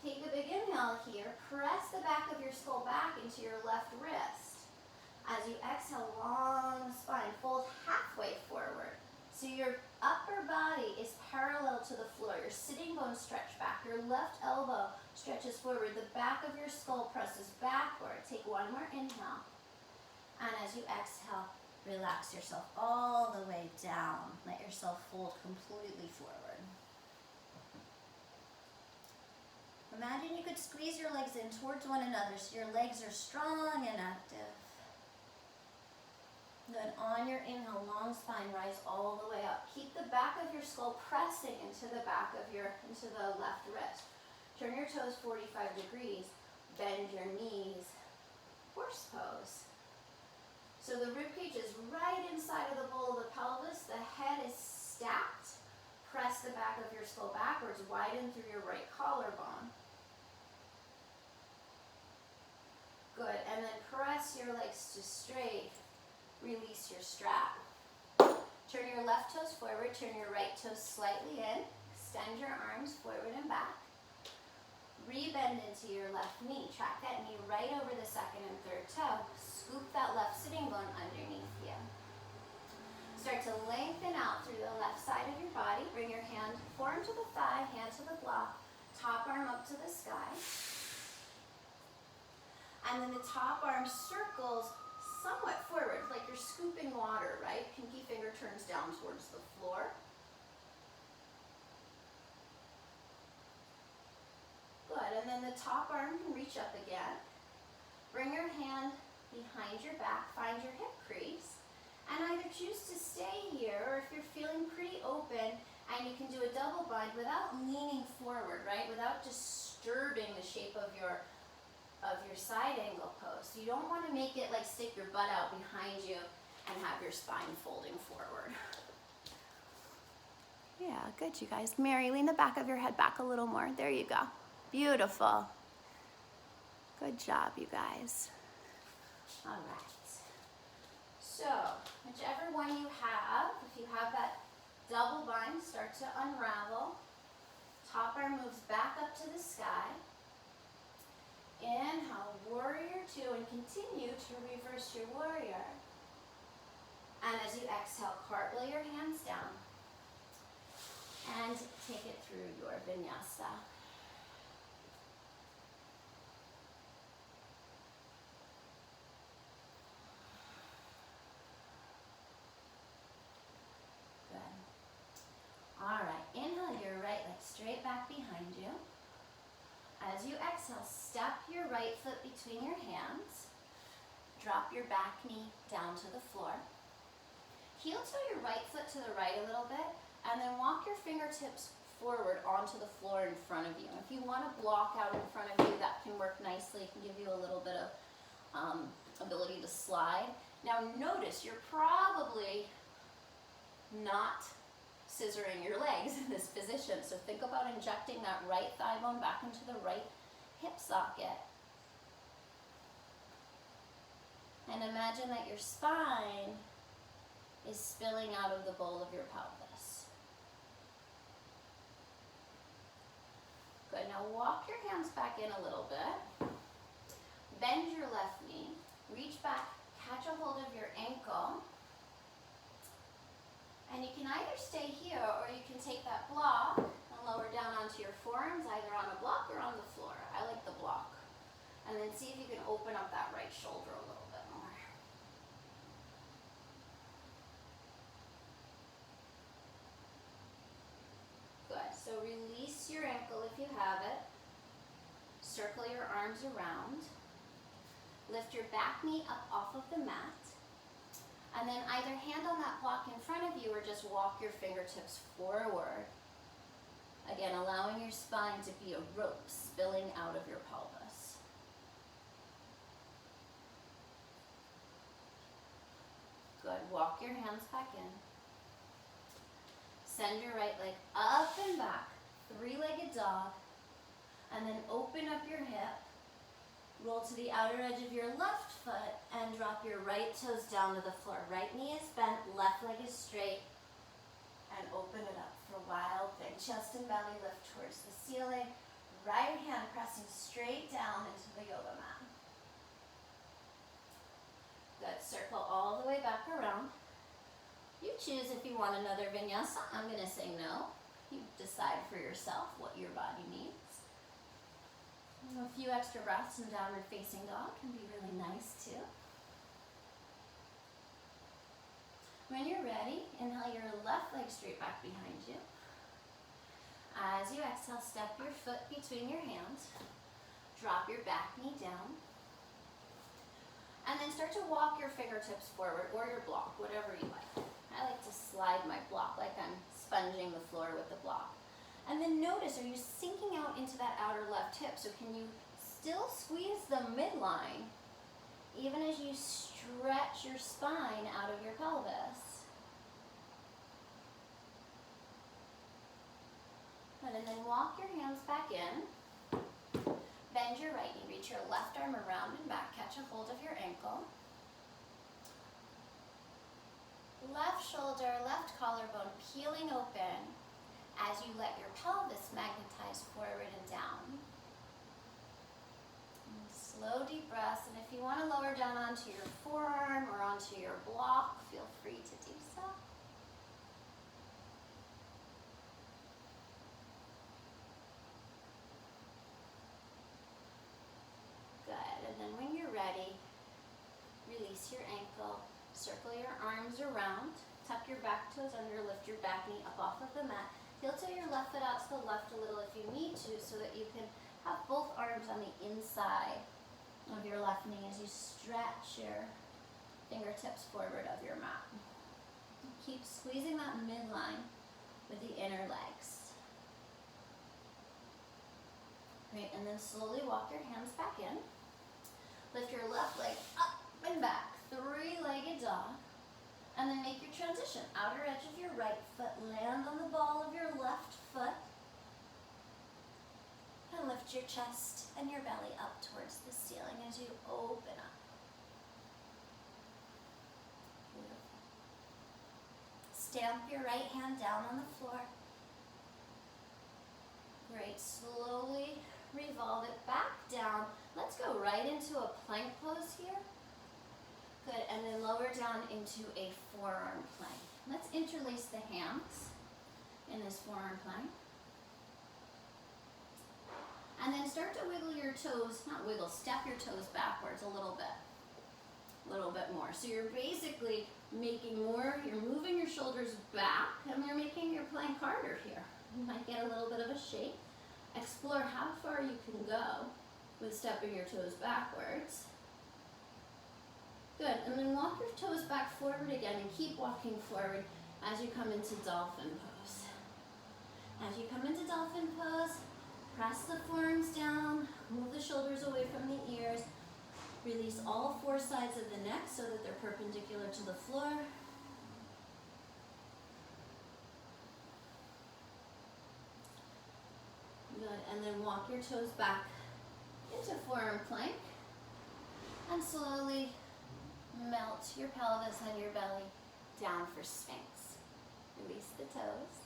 Take a big inhale here. Press the back of your skull back into your left wrist. As you exhale, long spine, fold halfway forward. So your upper body is parallel to the floor. Your sitting bones stretch back. Your left elbow stretches forward. The back of your skull presses backward. Take one more inhale. And as you exhale, relax yourself all the way down. Let yourself fold completely forward. Imagine you could squeeze your legs in towards one another so your legs are strong and active. Good. On your inhale, long spine, rise all the way up. Keep the back of your skull pressing into the left wrist. Turn your toes 45 degrees. Bend your knees. Horse pose. So the ribcage is right inside of the bowl of the pelvis. The head is stacked. Press the back of your skull backwards. Widen through your right collarbone. Good. And then press your legs to straight. Release your strap. Turn your left toes forward, turn your right toes slightly in. Extend your arms forward and back. Rebend into your left knee. Track that knee right over the second and third toe. Scoop that left sitting bone underneath you. Start to lengthen out through the left side of your body. Bring your forearm to the thigh, hand to the block. Top arm up to the sky. And then the top arm circles somewhat forward, like you're scooping water, right? Pinky finger turns down towards the floor. Good, and then the top arm can reach up again. Bring your hand behind your back, find your hip crease, and either choose to stay here, or if you're feeling pretty open, and you can do a double bind without leaning forward, right? Without disturbing the shape of your side angle pose. You don't want to make it like stick your butt out behind you and have your spine folding forward. Yeah, good, you guys. Mary, lean the back of your head back a little more. There you go. Beautiful. Good job, you guys. All right. So, whichever one you have, if you have that double bind, start to unravel. Top arm moves back up to the sky. Inhale, warrior two, and continue to reverse your warrior. And as you exhale, cartwheel your hands down and take it through your vinyasa. Good. All right, inhale your right leg straight back behind you. As you exhale, step your right foot between your hands. Drop your back knee down to the floor. Heel toe your right foot to the right a little bit, and then walk your fingertips forward onto the floor in front of you. If you want to block out in front of you, that can work nicely. It can give you a little bit of ability to slide. Now notice, you're probably not scissoring your legs in this position. So think about injecting that right thigh bone back into the right hip socket. And imagine that your spine is spilling out of the bowl of your pelvis. Good, now walk your hands back in a little bit. Bend your left knee, reach back, catch a hold of your ankle. And you can either stay here or you can take that block and lower down onto your forearms, either on a block or on the floor. I like the block. And then see if you can open up that right shoulder a little bit more. Good, so release your ankle if you have it. Circle your arms around. Lift your back knee up off of the mat. And then either hand on that block in front of you or just walk your fingertips forward. Again, allowing your spine to be a rope spilling out of your pelvis. Good, walk your hands back in. Send your right leg up and back, three-legged dog. And then open up your hip. Roll to the outer edge of your left foot and drop your right toes down to the floor. Right knee is bent, left leg is straight. And open it up for wild thing. Chest and belly lift towards the ceiling. Right hand pressing straight down into the yoga mat. Good, circle all the way back around. You choose if you want another vinyasa. I'm gonna say no. You decide for yourself what your body needs. A few extra breaths in downward facing dog can be really nice too. When you're ready, inhale your left leg straight back behind you. As you exhale, step your foot between your hands. Drop your back knee down. And then start to walk your fingertips forward or your block, whatever you like. I like to slide my block like I'm sponging the floor with the block. And then notice, are you sinking out into that outer left hip? So can you still squeeze the midline even as you stretch your spine out of your pelvis? Good, and then walk your hands back in. Bend your right knee, reach your left arm around and back, catch a hold of your ankle. Left shoulder, left collarbone peeling open as you let your pelvis magnetize forward and down. And slow deep breaths, and if you want to lower down onto your forearm or onto your block, feel free to do so. Good, and then when you're ready, release your ankle, circle your arms around, tuck your back toes under, lift your back knee up off of the mat. Heel toe your left foot out to the left a little if you need to, so that you can have both arms on the inside of your left knee as you stretch your fingertips forward of your mat. Keep squeezing that midline with the inner legs. Great, and then slowly walk your hands back in. Lift your left leg up and back, three-legged dog. And then make your transition. Outer edge of your right foot, land on the ball of your left foot. And lift your chest and your belly up towards the ceiling as you open up. Beautiful. Stamp your right hand down on the floor. Great, slowly revolve it back down. Let's go right into a plank pose here. Good, and then lower down into a forearm plank. Let's interlace the hands in this forearm plank. And then start to wiggle your toes, not wiggle, step your toes backwards a little bit more. So you're basically making more, you're moving your shoulders back and you're making your plank harder here. You might get a little bit of a shake. Explore how far you can go with stepping your toes backwards. Good, and then walk your toes back forward again and keep walking forward as you come into dolphin pose. As you come into dolphin pose, press the forearms down, move the shoulders away from the ears, release all four sides of the neck so that they're perpendicular to the floor. Good, and then walk your toes back into forearm plank and slowly melt your pelvis and your belly down for Sphinx. Release the toes,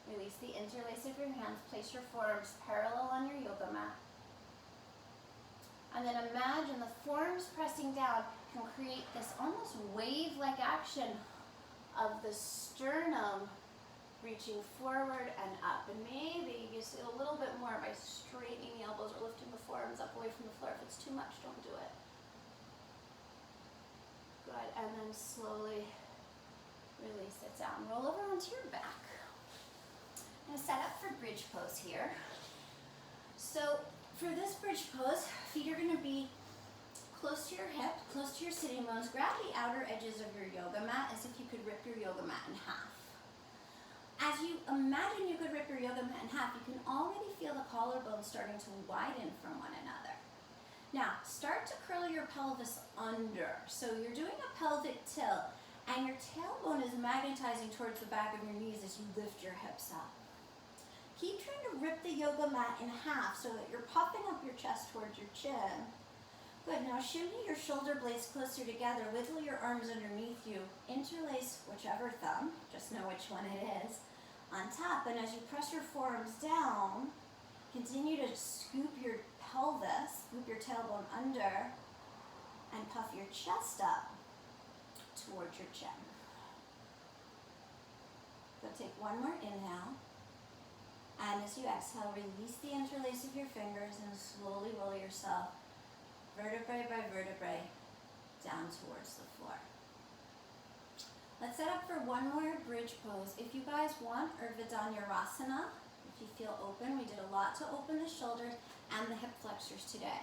release the interlace of your hands, place your forearms parallel on your yoga mat. And then imagine the forearms pressing down can create this almost wave-like action of the sternum reaching forward and up. And maybe you see a little bit more by straightening the elbows or lifting the forearms up away from the floor. If it's too much, don't do it. Good, and then slowly release it down. Roll over onto your back. I'm gonna set up for bridge pose here. So for this bridge pose, feet are gonna be close to your hip, close to your sitting bones. Grab the outer edges of your yoga mat as if you could rip your yoga mat in half. As you imagine you could rip your yoga mat in half, you can already feel the collarbones starting to widen from one another. Now, start to curl your pelvis under. So you're doing a pelvic tilt, and your tailbone is magnetizing towards the back of your knees as you lift your hips up. Keep trying to rip the yoga mat in half so that you're puffing up your chest towards your chin. Good, now shinny your shoulder blades closer together, wiggle your arms underneath you, interlace whichever thumb, just know which one it is, on top, and as you press your forearms down, continue to scoop your pelvis, scoop your tailbone under, and puff your chest up towards your chin. Go take one more inhale, and as you exhale, release the interlace of your fingers and slowly roll yourself vertebrae by vertebrae down towards the floor. Let's set up for one more bridge pose. If you guys want Urdhva Dhanurasana, if you feel open, we did a lot to open the shoulders and the hip flexors today.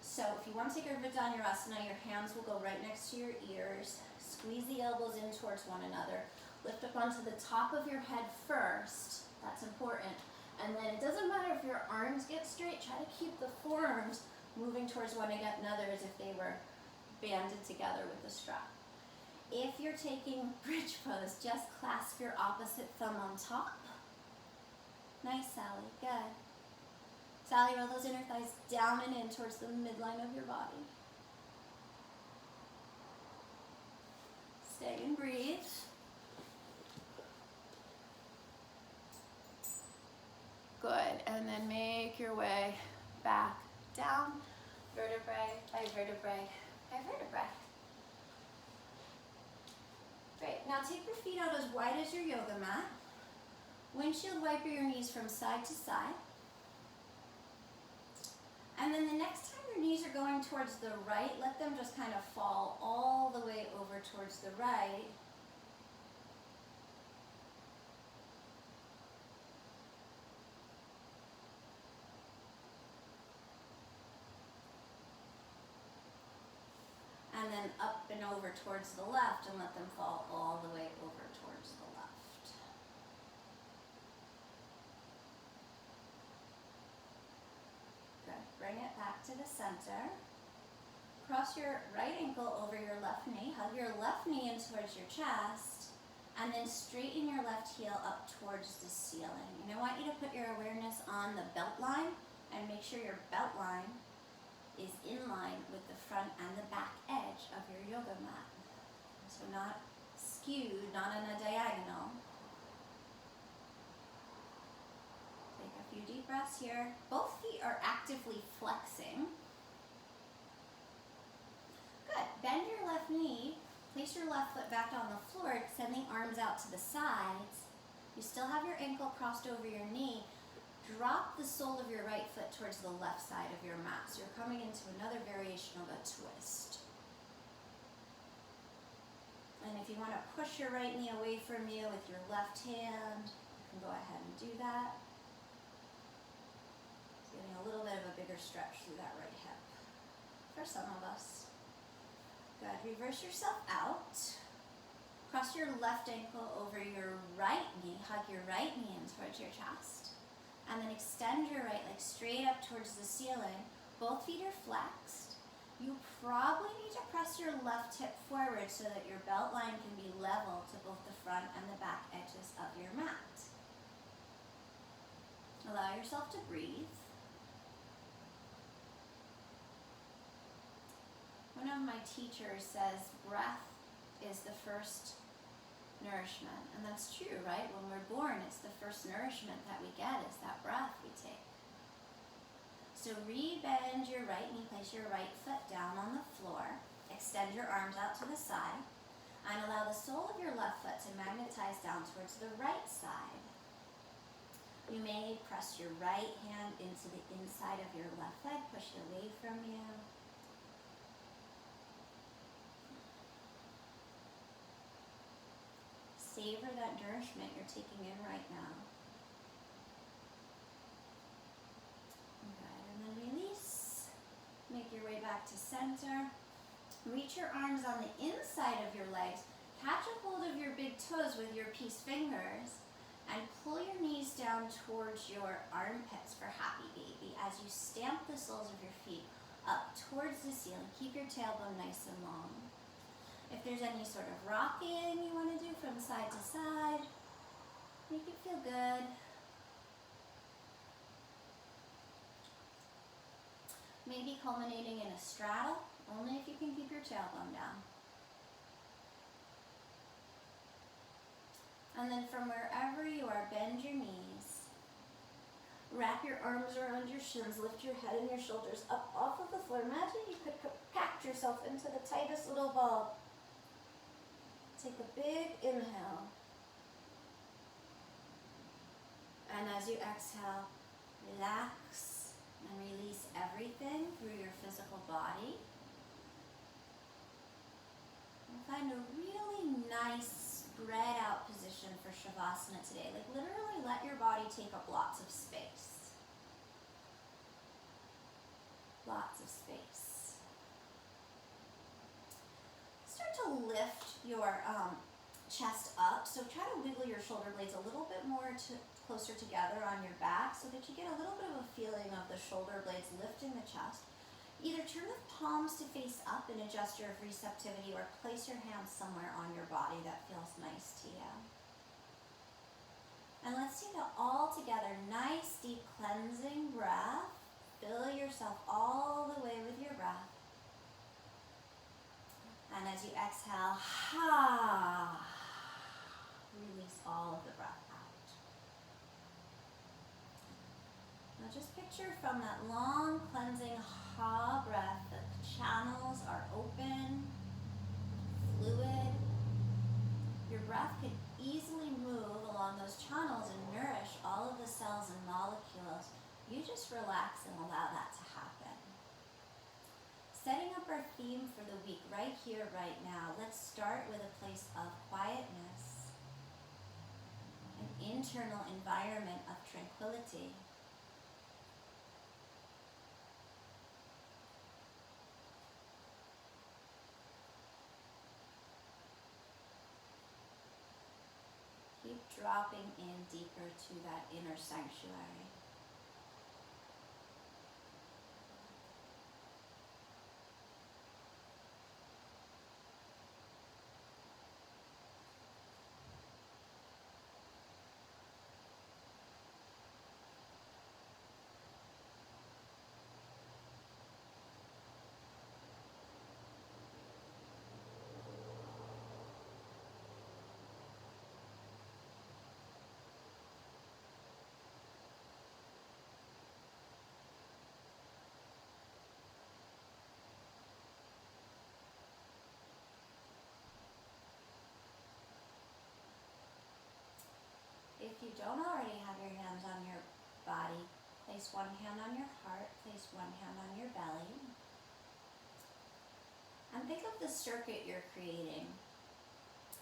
So if you want to take Urdhva Dhanurasana, your hands will go right next to your ears. Squeeze the elbows in towards one another. Lift up onto the top of your head first. That's important. And then it doesn't matter if your arms get straight, try to keep the forearms moving towards one another as if they were banded together with the strap. If you're taking bridge pose, just clasp your opposite thumb on top. Nice, Sally, good. Sally, roll those inner thighs down and in towards the midline of your body. Stay and breathe. Good, and then make your way back down, vertebrae by vertebrae by vertebrae. Great, now take your feet out as wide as your yoga mat. Windshield wiper your knees from side to side. And then the next time your knees are going towards the right, let them just kind of fall all the way over towards the right. And then up and over towards the left and let them fall all the way over towards the left. Good, bring it back to the center. Cross your right ankle over your left knee, hug your left knee in towards your chest, and then straighten your left heel up towards the ceiling. And I want you to put your awareness on the belt line and make sure your belt line is in line with the front and the back edge of your yoga mat. So not skewed, not on a diagonal. Take a few deep breaths here. Both feet are actively flexing. Good, bend your left knee, place your left foot back on the floor, extend the arms out to the sides. You still have your ankle crossed over your knee. Drop the sole of your right foot towards the left side of your mat. So you're coming into another variation of a twist. And if you want to push your right knee away from you with your left hand, you can go ahead and do that. It's getting a little bit of a bigger stretch through that right hip for some of us. Good, reverse yourself out. Cross your left ankle over your right knee, hug your right knee in towards your chest, and then extend your right leg straight up towards the ceiling. Both feet are flexed. You probably need to press your left hip forward so that your belt line can be level to both the front and the back edges of your mat. Allow yourself to breathe. One of my teachers says breath is the first nourishment, and that's true, right? When we're born, it's the first nourishment that we get is that breath we take. So re-bend your right knee, place your right foot down on the floor, extend your arms out to the side, and allow the sole of your left foot to magnetize down towards the right side. You may press your right hand into the inside of your left leg, push it away from you. Savor that nourishment you're taking in right now. Good, and then release. Make your way back to center. Reach your arms on the inside of your legs. Catch a hold of your big toes with your peace fingers and pull your knees down towards your armpits for happy baby as you stamp the soles of your feet up towards the ceiling. Keep your tailbone nice and long. If there's any sort of rocking you want to do from side to side, make it feel good. Maybe culminating in a straddle, only if you can keep your tailbone down. And then from wherever you are, bend your knees. Wrap your arms around your shins, lift your head and your shoulders up off of the floor. Imagine you could pack yourself into the tightest little ball. Take a big inhale. And as you exhale, relax and release everything through your physical body. And find a really nice spread out position for Shavasana today. Like literally let your body take up lots of space. Lots of space. Start to lift your chest up. So try to wiggle your shoulder blades a little bit more closer together on your back so that you get a little bit of a feeling of the shoulder blades lifting the chest. Either turn the palms to face up and adjust your receptivity, or place your hands somewhere on your body that feels nice to you. And let's take it all together. Nice, deep, cleansing breath. Fill yourself all the way with your breath. And as you exhale, release all of the breath out. Now just picture from that long, cleansing breath that the channels are open, fluid. Your breath can easily move along those channels and nourish all of the cells and molecules. You just relax and allow that to happen. Setting up our theme for the week right here, right now. Let's start with a place of quietness, an internal environment of tranquility. Keep dropping in deeper to that inner sanctuary. If you don't already have your hands on your body, place one hand on your heart, place one hand on your belly. And think of the circuit you're creating.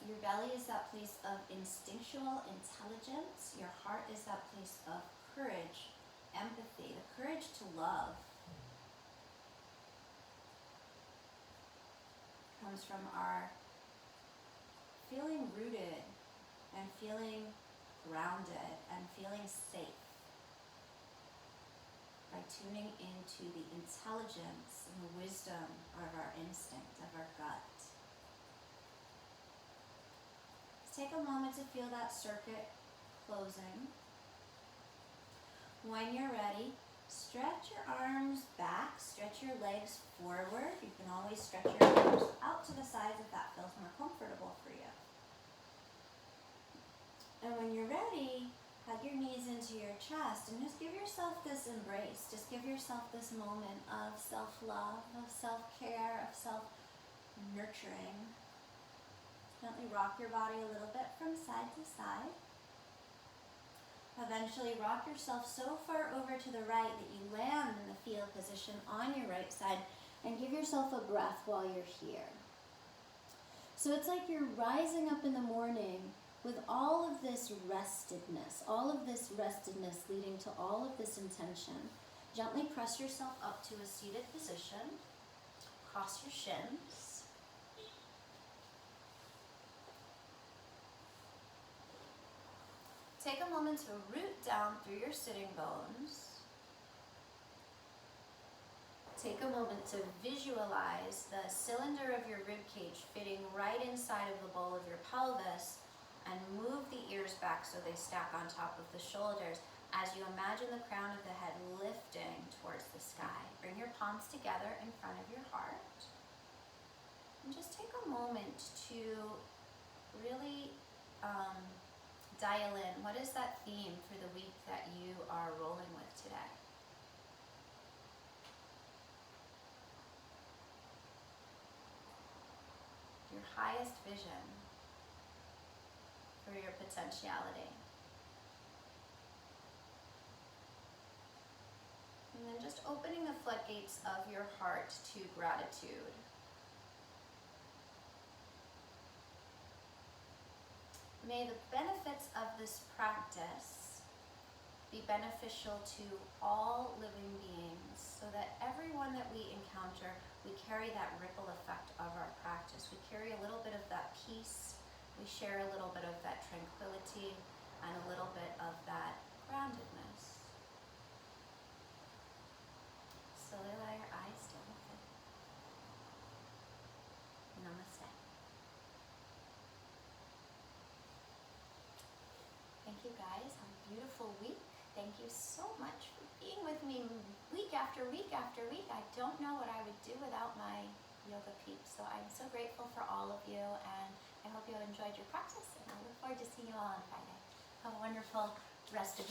Your belly is that place of instinctual intelligence. Your heart is that place of courage, empathy, the courage to love. Comes from our feeling rooted and feeling grounded and feeling safe by tuning into the intelligence and the wisdom of our instinct, of our gut. Take a moment to feel that circuit closing. When you're ready, stretch your arms back, stretch your legs forward. You can always stretch your arms out to the sides if that feels more comfortable for you. And when you're ready, hug your knees into your chest and just give yourself this embrace. Just give yourself this moment of self-love, of self-care, of self-nurturing. Gently rock your body a little bit from side to side. Eventually rock yourself so far over to the right that you land in the fetal position on your right side and give yourself a breath while you're here. So it's like you're rising up in the morning with all of this restedness leading to all of this intention. Gently press yourself up to a seated position. Cross your shins. Take a moment to root down through your sitting bones. Take a moment to visualize the cylinder of your rib cage fitting right inside of the bowl of your pelvis, and move the ears back so they stack on top of the shoulders as you imagine the crown of the head lifting towards the sky. Bring your palms together in front of your heart. And just take a moment to really dial in. What is that theme for the week that you are rolling with today? Your highest vision for your potentiality. And then just opening the floodgates of your heart to gratitude. May the benefits of this practice be beneficial to all living beings, so that everyone that we encounter, we carry that ripple effect of our practice. We carry a little bit of that peace, we share a little bit of that tranquility, and a little bit of that groundedness. Slowly allow your eyes to open. Namaste. Thank you guys. Have a beautiful week. Thank you so much for being with me week after week after week. I don't know what I would do without my yoga peeps. So I'm so grateful for all of you, and I hope you enjoyed your practice, and I look forward to seeing you all on Friday. Have a wonderful rest of your